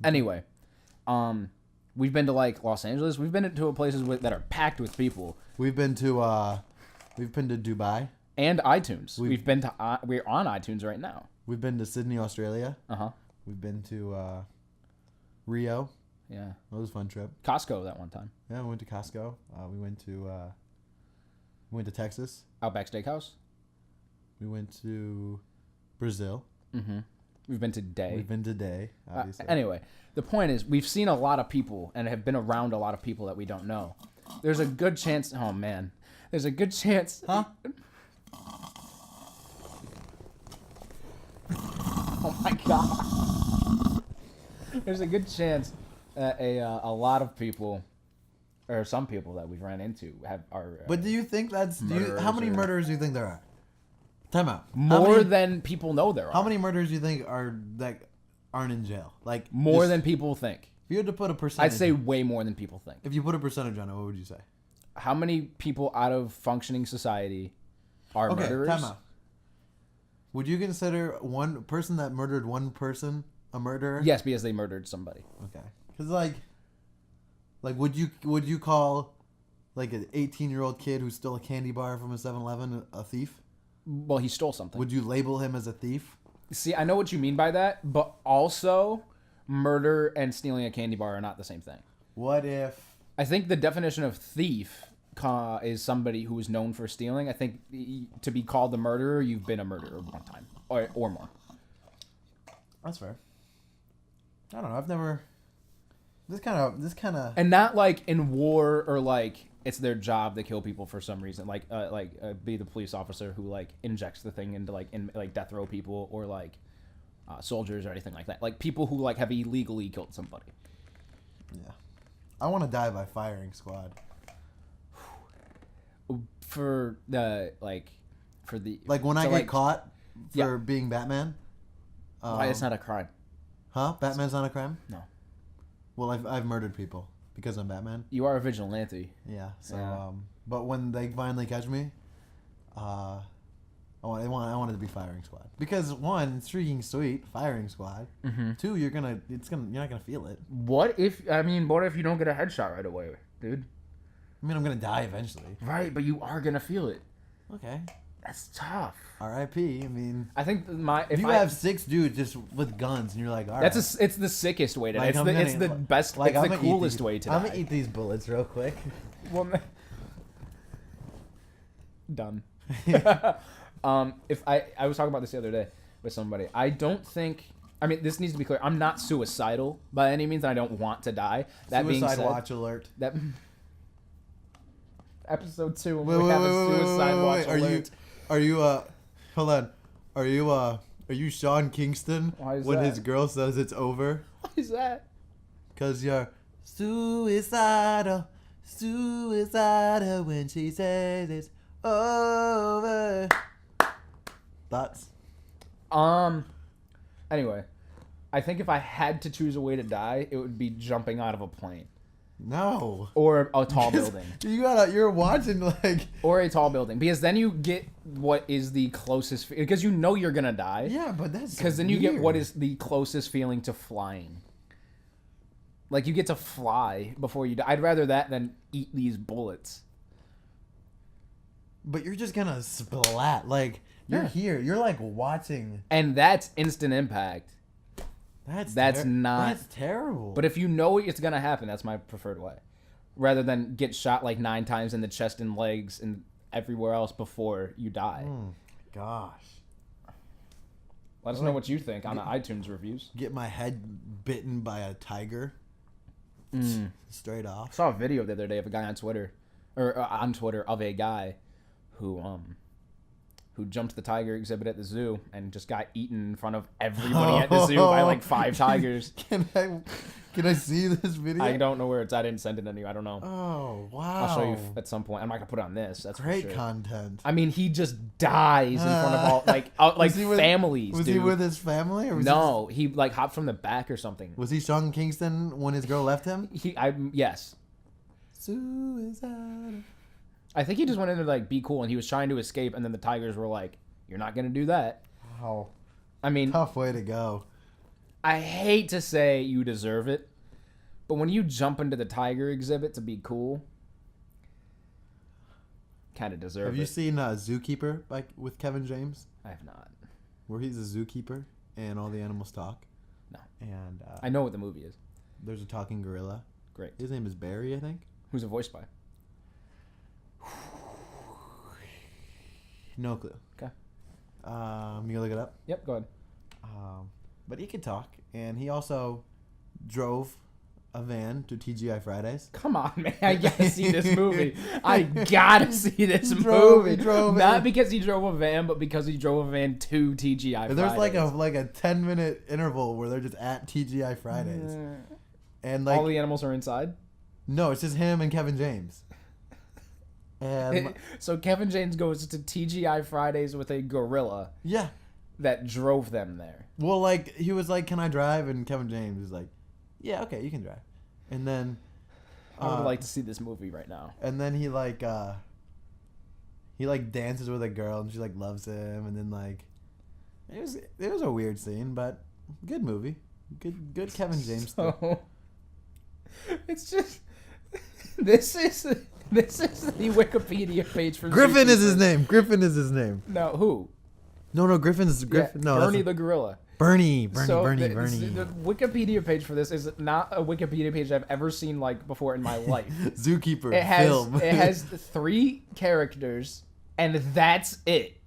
Anyway, we've been to like Los Angeles. We've been to places that are packed with people. We've been to Dubai. And iTunes. We're on iTunes right now. We've been to Sydney, Australia. Uh-huh. We've been to Rio. Yeah. That was a fun trip. Costco that one time. Yeah, we went to Costco. We went to Texas. Outback Steakhouse. We went to Brazil. Mm-hmm. We've been to Day. We've been to Day, obviously. Anyway, the point is we've seen a lot of people and have been around a lot of people that we don't know. There's a good chance... Oh, man. There's a good chance... Huh? Oh, my God. There's a good chance that a lot of people, or some people that we've ran into, are... But do you think that's... how many murderers do you think there are? Time out. More than people know there are. How many murders do you think that aren't in jail? Like More than people think. If you had to put a percentage... I'd say way more than people think. If you put a percentage on it, what would you say? How many people out of functioning society are murderers? Time out. Would you consider one person that murdered one person a murderer? Yes, because they murdered somebody. Okay. Because like would you call like an 18-year-old kid who stole a candy bar from a 7-Eleven a thief? Well, he stole something. Would you label him as a thief? See, I know what you mean by that, but also murder and stealing a candy bar are not the same thing. What if... I think the definition of thief is somebody who is known for stealing. I think to be called a murderer, you've been a murderer one time or more. That's fair. I don't know. I've never... This kind of... And not like in war or like it's their job to kill people for some reason. Like be the police officer who like injects the thing into like death row people or like soldiers or anything like that. Like people who like have illegally killed somebody. Yeah. I want to die by firing squad. For the when I get caught for being Batman. Why it's not a crime? Huh? Batman's not a crime? No. Well, I've murdered people because I'm Batman. You are a vigilante. Yeah. So, Yeah. But when they finally catch me, I wanted to be firing squad because one, it's freaking sweet, firing squad. Mm-hmm. Two, you're not gonna feel it. What if you don't get a headshot right away, dude? I mean, I'm gonna die eventually. Right, but you are gonna feel it. Okay. That's tough. R.I.P. I mean, I think if you have 6 dudes just with guns and you're like, all right. it's the sickest way to. Like, it's the best. Like, it's the coolest way to. I'm gonna eat these bullets real quick. Well, Done. If I was talking about this the other day with somebody. I don't think. I mean, this needs to be clear. I'm not suicidal by any means. I don't want to die. That being Suicide said, watch alert. that episode 2, we have a suicide watch alert. Are you hold on. Are you Sean Kingston Why is when that? his girl says it's over? What is that? Cause you're suicidal when she says it's over. Thoughts? Anyway, I think if I had to choose a way to die, it would be jumping out of a plane No. or a tall building. You're watching like. Or a tall building, because then you get what is the closest, because you know you're gonna die. Yeah, but that's Because then you get what weird. is the closest feeling to flying. Like, you get to fly before you die. I'd rather that than eat these bullets. But you're just gonna splat. Like you're Yeah. here. You're like watching. And that's instant impact. That's not- That's terrible. But if you know it's gonna happen, that's my preferred way. Rather than get shot like 9 times in the chest and legs and everywhere else before you die. gosh, Let us know what you think on the iTunes reviews. get my head bitten by a tiger. Straight I off. saw a video the other day of a guy on Twitter, of a guy who jumped the tiger exhibit at the zoo and just got eaten in front of everybody at the zoo by like 5 tigers. Can I see this video? I don't know where it's at. I didn't send it to you. I don't know. Oh wow! I'll show you at some point. I'm not gonna put it on this. That's Great for sure. content. I mean, he just dies in front of all like Was he with- families. Was dude. he with his family or was No, he like hopped from the back or something. Was he Sean Kingston when his girl left him? Yes. Suicide. I think he just went in to like be cool, and he was trying to escape, and then the tigers were like, "You're not gonna do that." Wow. I mean, Tough way to go. I hate to say you deserve it, but when you jump into the tiger exhibit to be cool, kind of deserve Have it. you seen Zookeeper with Kevin James? I have not. Where he's a zookeeper and all the animals talk. No. And I know what the movie is. there's a talking gorilla. Great. His name is Barry, I think. Who's it voiced by? No clue. Okay. You gonna look it up? Yep. Go ahead. But he could talk, and he also drove a van to TGI Fridays. Come on, man. I gotta see this movie. I gotta see this He movie. drove Not it. because he drove a van, but because he drove a van to TGI And there's like Fridays. a 10-minute interval where they're just at TGI Fridays, and like all the animals are inside. no, it's just him and Kevin James. And So Kevin James goes to TGI Fridays with a gorilla yeah, that drove them there. well, like he was like, "Can I drive?" And Kevin James was like, "Yeah, okay, you can drive." And then I would like to see this movie right now. and then he dances with a girl and she like loves him, and then like it was a weird scene, but good movie, good Kevin James stuff. So it's just this is the Wikipedia page for Griffin is his Zookeeper. name. Griffin is his name. No, who? No, Griffin is Griffin. Yeah, no, Bernie that's the gorilla. Bernie. The Bernie. Wikipedia page for this is not a Wikipedia page I've ever seen like before in my life. Zookeeper It has film. it has 3 characters, and that's it.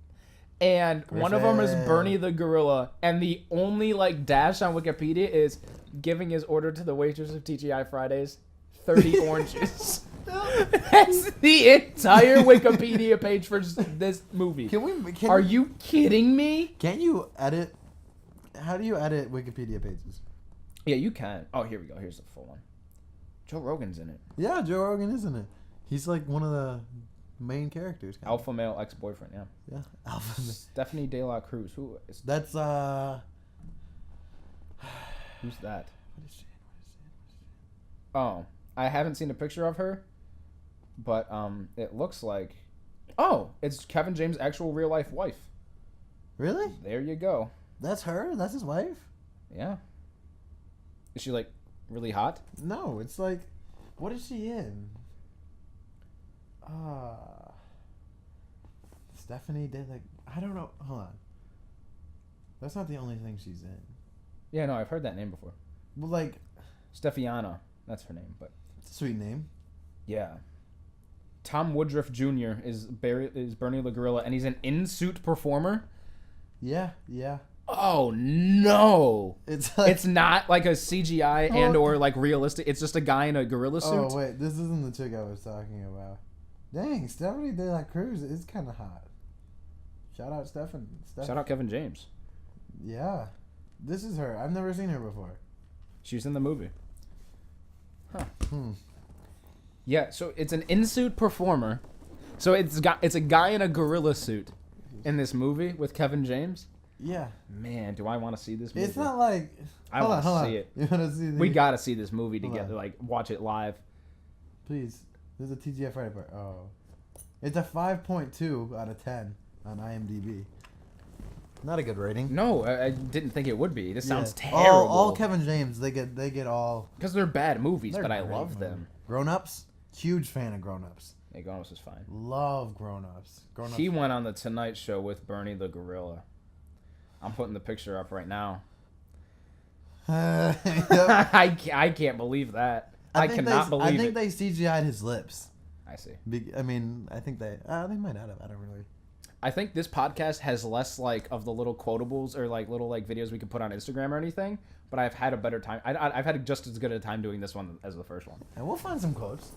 And one of them is Griffin. Bernie the gorilla, and the only like dash on Wikipedia is giving his order to the waitress of TGI Fridays, 30 oranges. That's the entire Wikipedia page for this movie. Are you kidding me? Can't you edit? How do you edit Wikipedia pages? Yeah, you can. Oh, here we go. Here's the full one. Joe Rogan's in it. Yeah, Joe Rogan, isn't it? He's like one of the main characters. kinda. Alpha male ex-boyfriend, yeah. Yeah, Alpha. Stephanie De La Cruz. Who is That's who's that? What is she? Oh, I haven't seen a picture of her, but it looks like it's Kevin James' actual real life wife. Really? There you go. That's her? That's his wife? Yeah. Is she like really hot? No, it's like, what is she in? Stephanie did like, I don't know. Hold on. That's not the only thing she's in. Yeah, no, I've heard that name before. Well, like, Steffiana, that's her name, but it's a sweet name. yeah. Tom Woodruff Jr. is Bernie the Gorilla, and he's an in-suit performer. Yeah. Oh no! It's like, It's not like a CGI and or like realistic. It's just a guy in a gorilla suit. oh wait, this isn't the chick I was talking about. Dang, Stephanie De La Cruz is kind of hot. Shout out Steph. Shout out Kevin James. Yeah, this is her. I've never seen her before. She's in the movie. Huh. Yeah, so it's an in-suit performer. So it's a guy in a gorilla suit in this movie with Kevin James. Yeah. Man, do I want to see this movie? It's not like. I want to see it. You want to see? We gotta see this movie Hold together. on. Like, watch it live. Please. There's a TGI Friday part. Oh. It's a 5.2 out of 10 on IMDb. Not a good rating. No, I didn't think it would be. This sounds Yeah. terrible. All Kevin James, they get all. Because they're bad movies, They're but I great love movies. them. Grown Ups, huge fan of Grown Ups. Hey, Gonos is fine. Love Grown Ups. Grown Ups. He went on the Tonight Show with Bernie the Gorilla. I'm putting the picture up right now. Yep. I can't believe that. I cannot believe I think it. they CGI'd his lips. I see. I mean, I think they might not have. I don't really. I think this podcast has less like of the little quotables or like little like videos we could put on Instagram or anything. But I've had a better time. I've had just as good a time doing this one as the first one. And we'll find some quotes.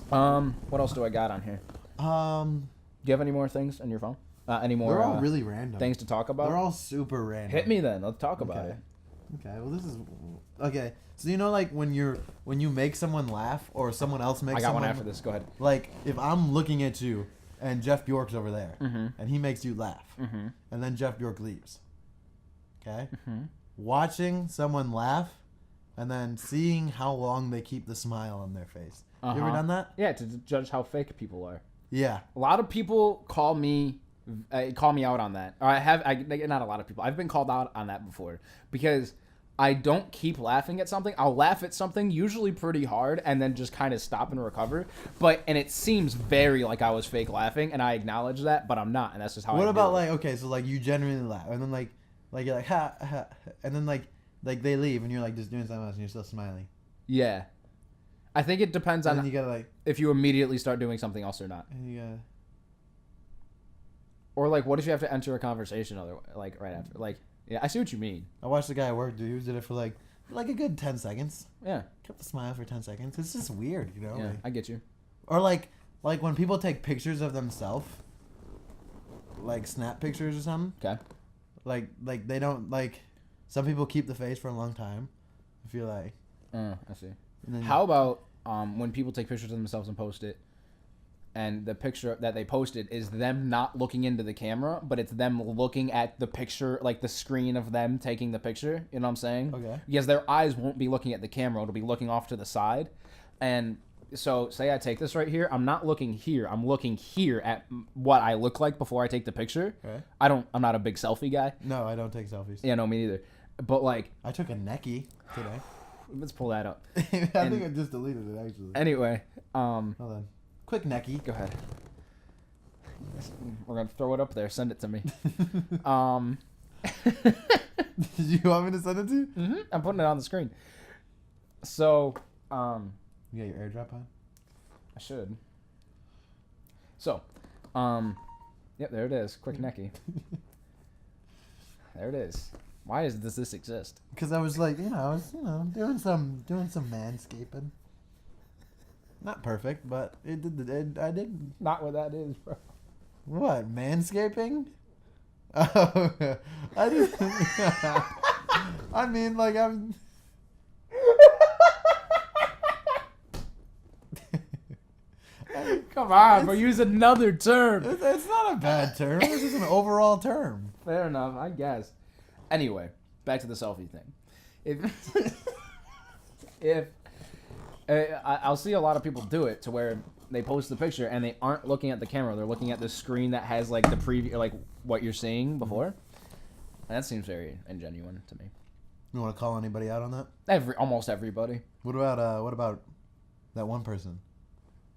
What else do I got on here? Um, Do you have any more things on your phone? Any more? they're all really random. things to talk about? They're all super random. Hit me then. Let's talk about Okay. it. Okay. Well, this is okay. So you know, like when you make someone laugh or someone else makes. I got someone, one after this. Go ahead. Like if I'm looking at you and Jeff Bjork's over there and he makes you laugh Mm-hmm. and then Jeff Bjork leaves. Okay. Mm-hmm. Watching someone laugh and then seeing how long they keep the smile on their face. You ever Uh-huh. done that? Yeah, to judge how fake people are. Yeah. A lot of people call me out on that. Or not a lot of people. I've been called out on that before because I don't keep laughing at something. I'll laugh at something usually pretty hard and then just kind of stop and recover. And it seems very like I was fake laughing, and I acknowledge that, but I'm not, and that's just how. What I about do it. like okay, so like you genuinely laugh and then like you're like ha ha, and then like they leave and you're like just doing something else and you're still smiling. Yeah, I think it depends And on then you gotta like if you immediately start doing something else or not. and you gotta. Or like, what if you have to enter a conversation right after? Like, yeah, I see what you mean. I watched the guy at work do. He did it for like a good 10 seconds. Yeah, Kept the smile for 10 seconds. It's just weird, you know. yeah, Like, I get you. or like when people take pictures of themselves, like snap pictures or something. Okay. Like they don't like. Some people keep the face for a long time. I feel like. I see. And then How about when people take pictures of themselves and post it, and the picture that they posted is them not looking into the camera, but it's them looking at the picture, like the screen of them taking the picture. You know what I'm saying? Okay. Because their eyes won't be looking at the camera; it'll be looking off to the side. And so, say I take this right here, I'm not looking here. I'm looking here at what I look like before I take the picture. Okay. I'm not a big selfie guy. No, I don't take selfies. Yeah, no, me neither. But like, I took a necky today. let's pull that up. I think I just deleted it actually. Anyway, Hold on. Quick necky. go ahead. We're gonna throw it up there. Send it to me. Did you want me to send it to you? I'm putting it on the screen. So, You got your AirDrop on? I should. So, yep, there it is. Quick necky. There it is. Why does this exist? Because I was like, I was, doing some manscaping. Not perfect, but I did. Not what that is, bro. What, manscaping? Oh, I did. I mean, like, I'm. Come on, but use another term. It's not a bad term. It's just an overall term. Fair enough, I guess. Anyway, back to the selfie thing. If I'll see a lot of people do it to where they post the picture and they aren't looking at the camera, they're looking at the screen that has like the preview, like what you're seeing before. And that seems very ingenuine to me. You want to call anybody out on that? Almost everybody. What about that one person?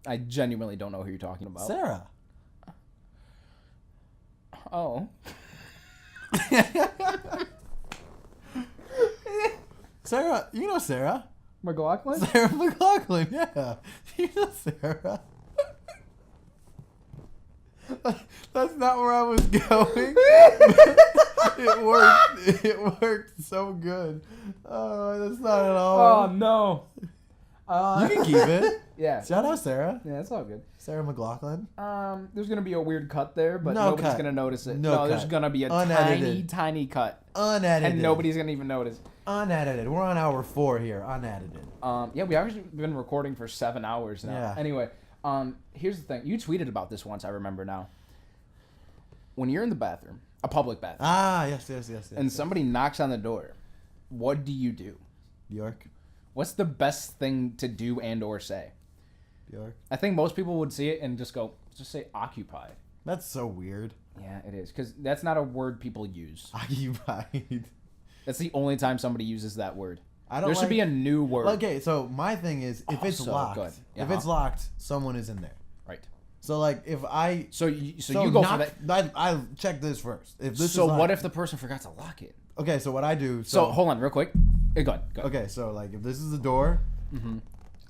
I genuinely don't know who you're talking about. Sarah. Oh. Sarah, you know Sarah. McLaughlin? Sarah McLaughlin, yeah. You know Sarah. That's not where I was going. It worked so good. Oh, that's not at all. Oh no. You can keep it. Yeah. Shout out Sarah. Yeah, it's all good. Sarah McLaughlin. There's gonna be a weird cut there, but No nobody's cut. gonna notice it. No There's cut. gonna be a Unedited. tiny cut, Unedited. and nobody's gonna even notice. Unedited. We're on hour 4 here. Unedited. Yeah, we actually been recording for 7 hours now. Yeah. Anyway, here's the thing. You tweeted about this once. I remember now. When you're in the bathroom, a public bathroom, Ah, yes. and somebody knocks on the door, what do you do? Bjork. What's the best thing to do and or say? Bjork. I think most people would see it and just say occupied. That's so weird. Yeah, it is, because that's not a word people use. Occupied. That's the only time somebody uses that word. I don't There should be a new word. Okay, so my thing is, if Oh, it's so locked, good. if it's locked, someone is in there. Right. So like, if I So you go for that. I check this first. If this So is what locked- if the person forgot to lock it? Okay, so what I do. So hold on, real quick. Go ahead. Okay, so like, if this is the door, Mm-hmm.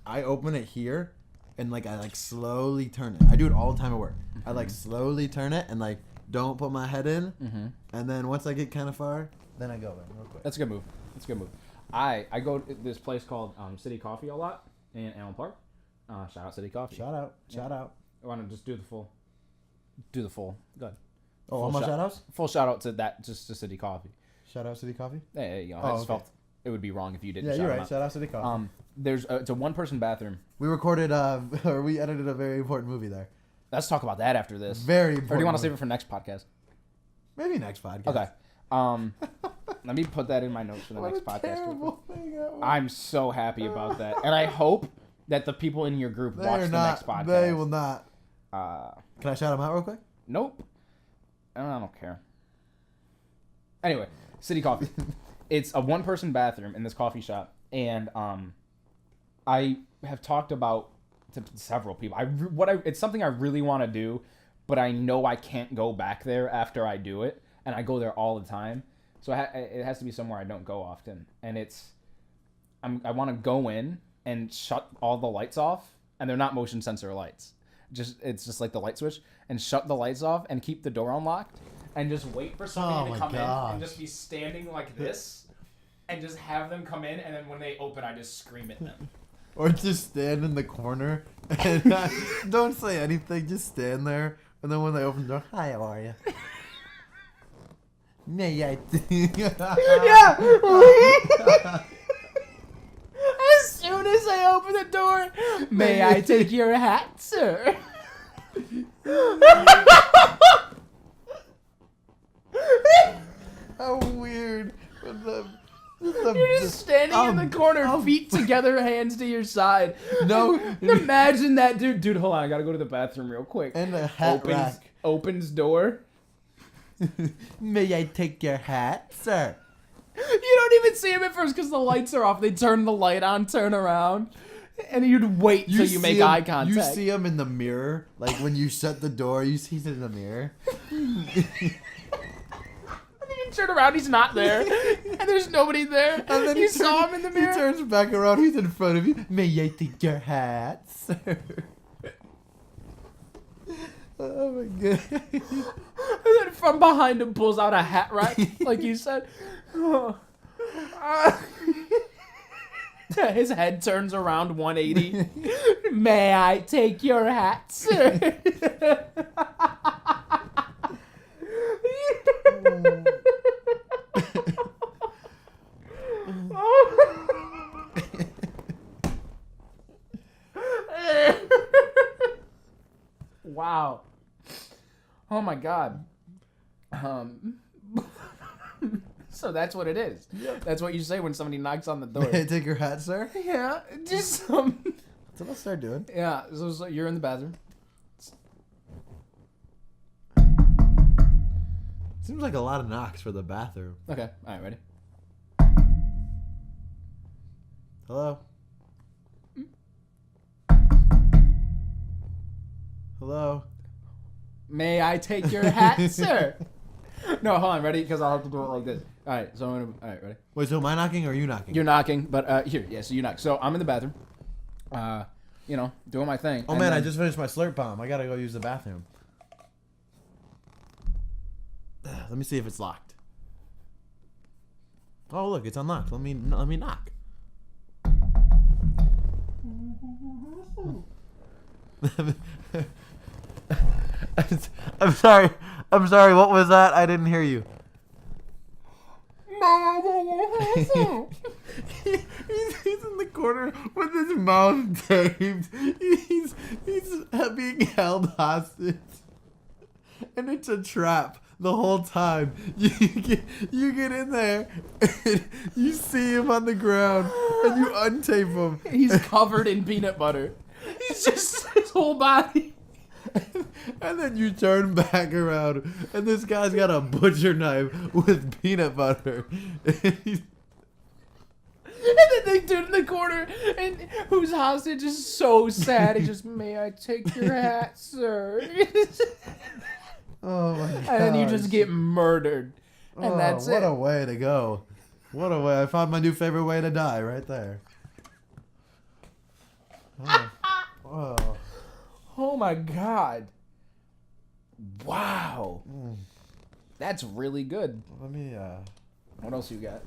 I open it here, and like I like slowly turn it. I do it all the time at work. I like slowly turn it and like don't put my head in, and then once I get kind of far, then I go in real quick. That's a good move. That's a good move. I go to this place called City Coffee a lot in Allen Park. Shout out City Coffee. Shout out. I want to just do the full. Go ahead. Oh, all my shout outs? Full shout out to that, just to City Coffee. Shout out City Coffee? There you go. Oh, I just okay. felt it would be wrong if you didn't. Yeah, shout you're them right. out. Shout out City Coffee. There's it's a 1-person bathroom. We recorded, or we edited a very important movie there. Let's talk about that after this. Very important. Or do you want to movie. save it for next podcast? Maybe next podcast. Okay. Let me put that in my notes for the next podcast. Terrible thing ever. I'm so happy about that, and I hope that the people in your group watch the next podcast. They will not. Uh, Can I shout them out real quick? nope. I don't care. Anyway, City Coffee. It's a 1-person bathroom in this coffee shop, and I have talked about to several people. It's something I really want to do, but I know I can't go back there after I do it, and I go there all the time. So it has to be somewhere I don't go often, and I want to go in and shut all the lights off, and they're not motion sensor lights. It's just like the light switch, and shut the lights off and keep the door unlocked, and just wait for somebody to come in and just be standing like this, and just have them come in, and then when they open, I just scream at them. Or just stand in the corner and don't say anything. Just stand there, and then when they open the door, hi, how are you? May I? Yeah. As soon as I open the door, may I take your hat, sir? How weird. You're just standing in the corner, feet together, hands to your side. No. Imagine that, dude. Dude, hold on. I gotta go to the bathroom real quick. And a hat rack. Opens door. May I take your hat, sir? You don't even see him at first because the lights are off. They turn the light on, turn around, and you'd wait till you make eye contact. You see him in the mirror, like when you shut the door. You see him in the mirror. You turn around, he's not there, and there's nobody there. And then you saw him in the mirror. He turns back around. He's in front of you. May I take your hat, sir? Oh my god. And then from behind him pulls out a hat rack, like you said. His head turns around 180. May I take your hat, sir? Wow. Oh my god. So that's what it is. Yep. That's what you say when somebody knocks on the door. May I take your hat, sir? Yeah, just That's what I'll start doing. yeah. So you're in the bathroom. Seems like a lot of knocks for the bathroom. Okay. All right. Ready? Hello? Hello? May I take your hat, sir? No, hold on. Ready? Because I'll have to do it like this. All right. So I'm gonna. All right. Ready? Wait, so am I knocking or are you knocking? You're knocking, but here. Yeah. So you knock. So I'm in the bathroom. Doing my thing. Oh and man, then- I just finished my slurp bomb. I gotta go use the bathroom. Let me see if it's locked. Oh, look, it's unlocked. Let me knock. I'm sorry. I'm sorry. What was that? I didn't hear you. He's in the corner with his mouth taped. He's being held hostage, and it's a trap the whole time. You get in there, and you see him on the ground, and you untape him. He's covered in peanut butter. He's just his whole body. And then you turn back around, and this guy's got a butcher knife with peanut butter. And then they dude in the corner, and whose hostage is so sad. He just, may I take your hat, sir? Oh my god! And then you just get murdered, and that's what it. What a way to go! What a way! I found my new favorite way to die right there. Oh. Oh my god! Wow, that's really good. Let me. What else you got?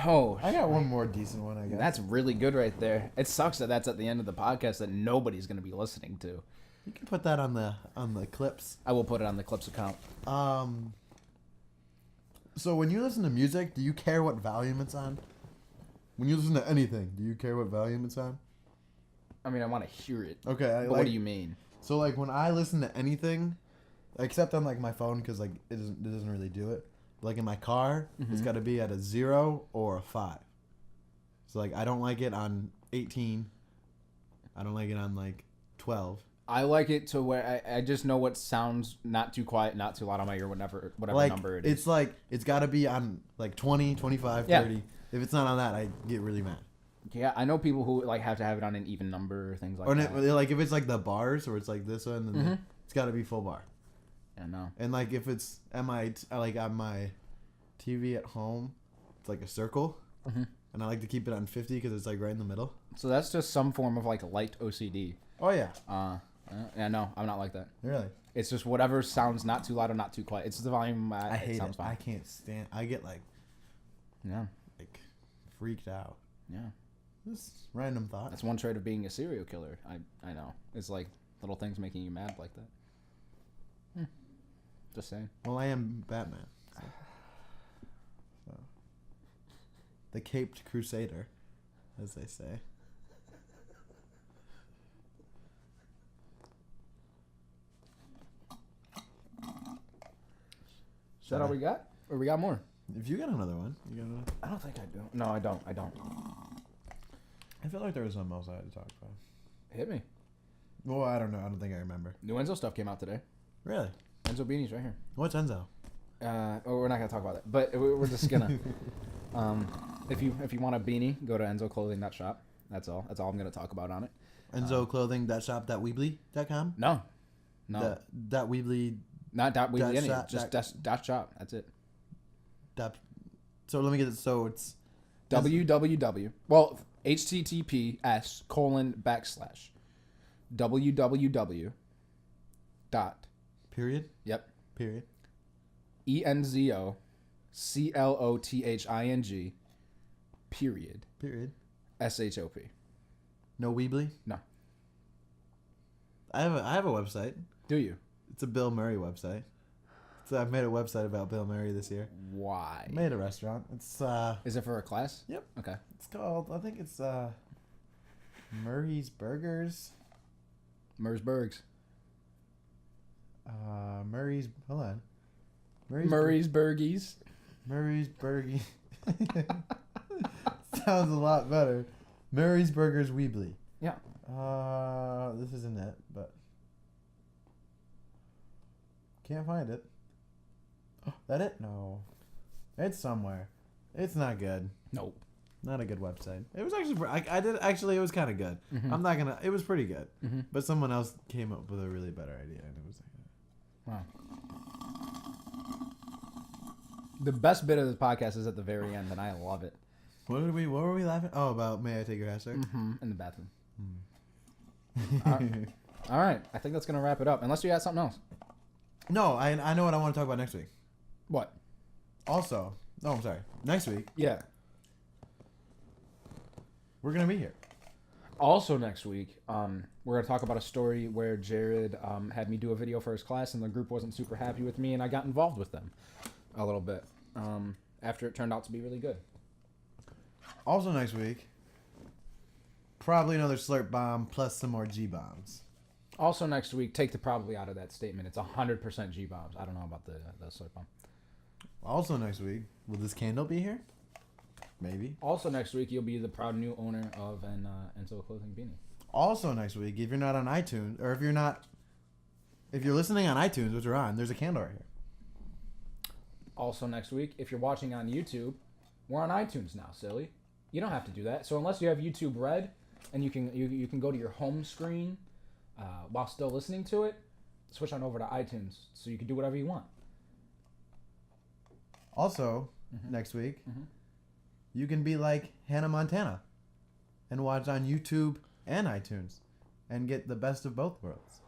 Oh, I got one more decent one. I guess that's really good right there. It sucks that that's at the end of the podcast that nobody's gonna be listening to. you can put that on the clips. I will put it on the Clips account. So when you listen to music, do you care what volume it's on? When you listen to anything, do you care what volume it's on? I mean, I want to hear it. Okay. But what do you mean? So like when I listen to anything, except on like my phone because like it doesn't really do it. Like in my car, it's got to be at a 0 or a 5. So like I don't like it on 18. I don't like it on like 12. I like it to where I just know what sounds not too quiet, not too loud on my ear, whatever Like number it is. it's like it's got to be on like 20, 25, Yeah. 30. If it's not on that, I get really mad. Yeah, I know people who like have to have it on an even number or things like Or that. like if it's like the bars or it's like this one, then it's got to be full bar. I know. And like if it's like on my TV at home, it's like a circle, and I like to keep it on 50 because it's like right in the middle. So that's just some form of like light OCD. Oh yeah, Yeah, no, I'm not like that. really. It's just whatever sounds not too loud or not too quiet. It's the volume. I hate sounds it. fine. I can't stand. I get like Yeah, freaked out. yeah. Just random thought. That's one trait of being a serial killer. I know. It's like little things making you mad like that. Just saying. Well, I am Batman. So. The Caped Crusader, as they say. Is that all we got? Or we got more? If you got another one, you got another. I don't think I do. No, I don't. I feel like there was something else I had to talk about. Hit me. Well, I don't know. I don't think I remember. New Enzo stuff came out today. Really? Enzo beanies right here. What's Enzo? We're not gonna talk about that, but we're just gonna. If you want a beanie, go to EnzoClothing.shop. That's all. That's all I'm gonna talk about on it. EnzoClothing.shop.weebly.com? No. That Weebly. Not dot weebly. Dot Any. shop, Just dot shop. That's it. So let me get it. So it's www. Well, https://www. Dot. period. Yep. Period. ENZOCLOTHING. Period. Period. SHOP. No Weebly. No. I have a website. Do you? It's a Bill Murray website. So I've made a website about Bill Murray this year. Why? I made a restaurant. It's Is it for a class? Yep. Okay. It's called, I think it's Murray's Burgers. Mersburgs. Murray's, hold on. Murray's Burgies. Murray's Burgie. Sounds a lot better. Murray's Burgers Weebly. Yeah. This isn't it, but can't find it. That it? No. It's somewhere. It's not good. Nope. Not a good website. It was actually, I did, actually, it was kind of good. I'm not gonna, it was pretty good. But someone else came up with a really better idea, and it was like, Wow. The best bit of this podcast is at the very end, and I love it. what were we laughing? Oh, about May I Take Your Hat, Sir? In the bathroom. All right, I think that's gonna wrap it up. Unless you had something else. No, I know what I want to talk about next week. What? Also, no, I'm sorry. Next week, Yeah. we're going to be here. Also next week, we're gonna talk about a story where Jared had me do a video for his class, and the group wasn't super happy with me, and I got involved with them a little bit. After it turned out to be really good. Also next week, probably another slurp bomb plus some more G bombs. Also next week, take the probably out of that statement. It's 100% G bombs. I don't know about the slurp bomb. Also next week, will this candle be here? Maybe. Also next week, you'll be the proud new owner of an Enzo clothing beanie. Also next week, if you're not on iTunes, or if you're listening on iTunes, which we're on, there's a candle right here. Also next week, if you're watching on YouTube, we're on iTunes now, silly. You don't have to do that. So unless you have YouTube Red, and you can go to your home screen while still listening to it, switch on over to iTunes so you can do whatever you want. Also, next week, you can be like Hannah Montana and watch on YouTube and iTunes and get the best of both worlds.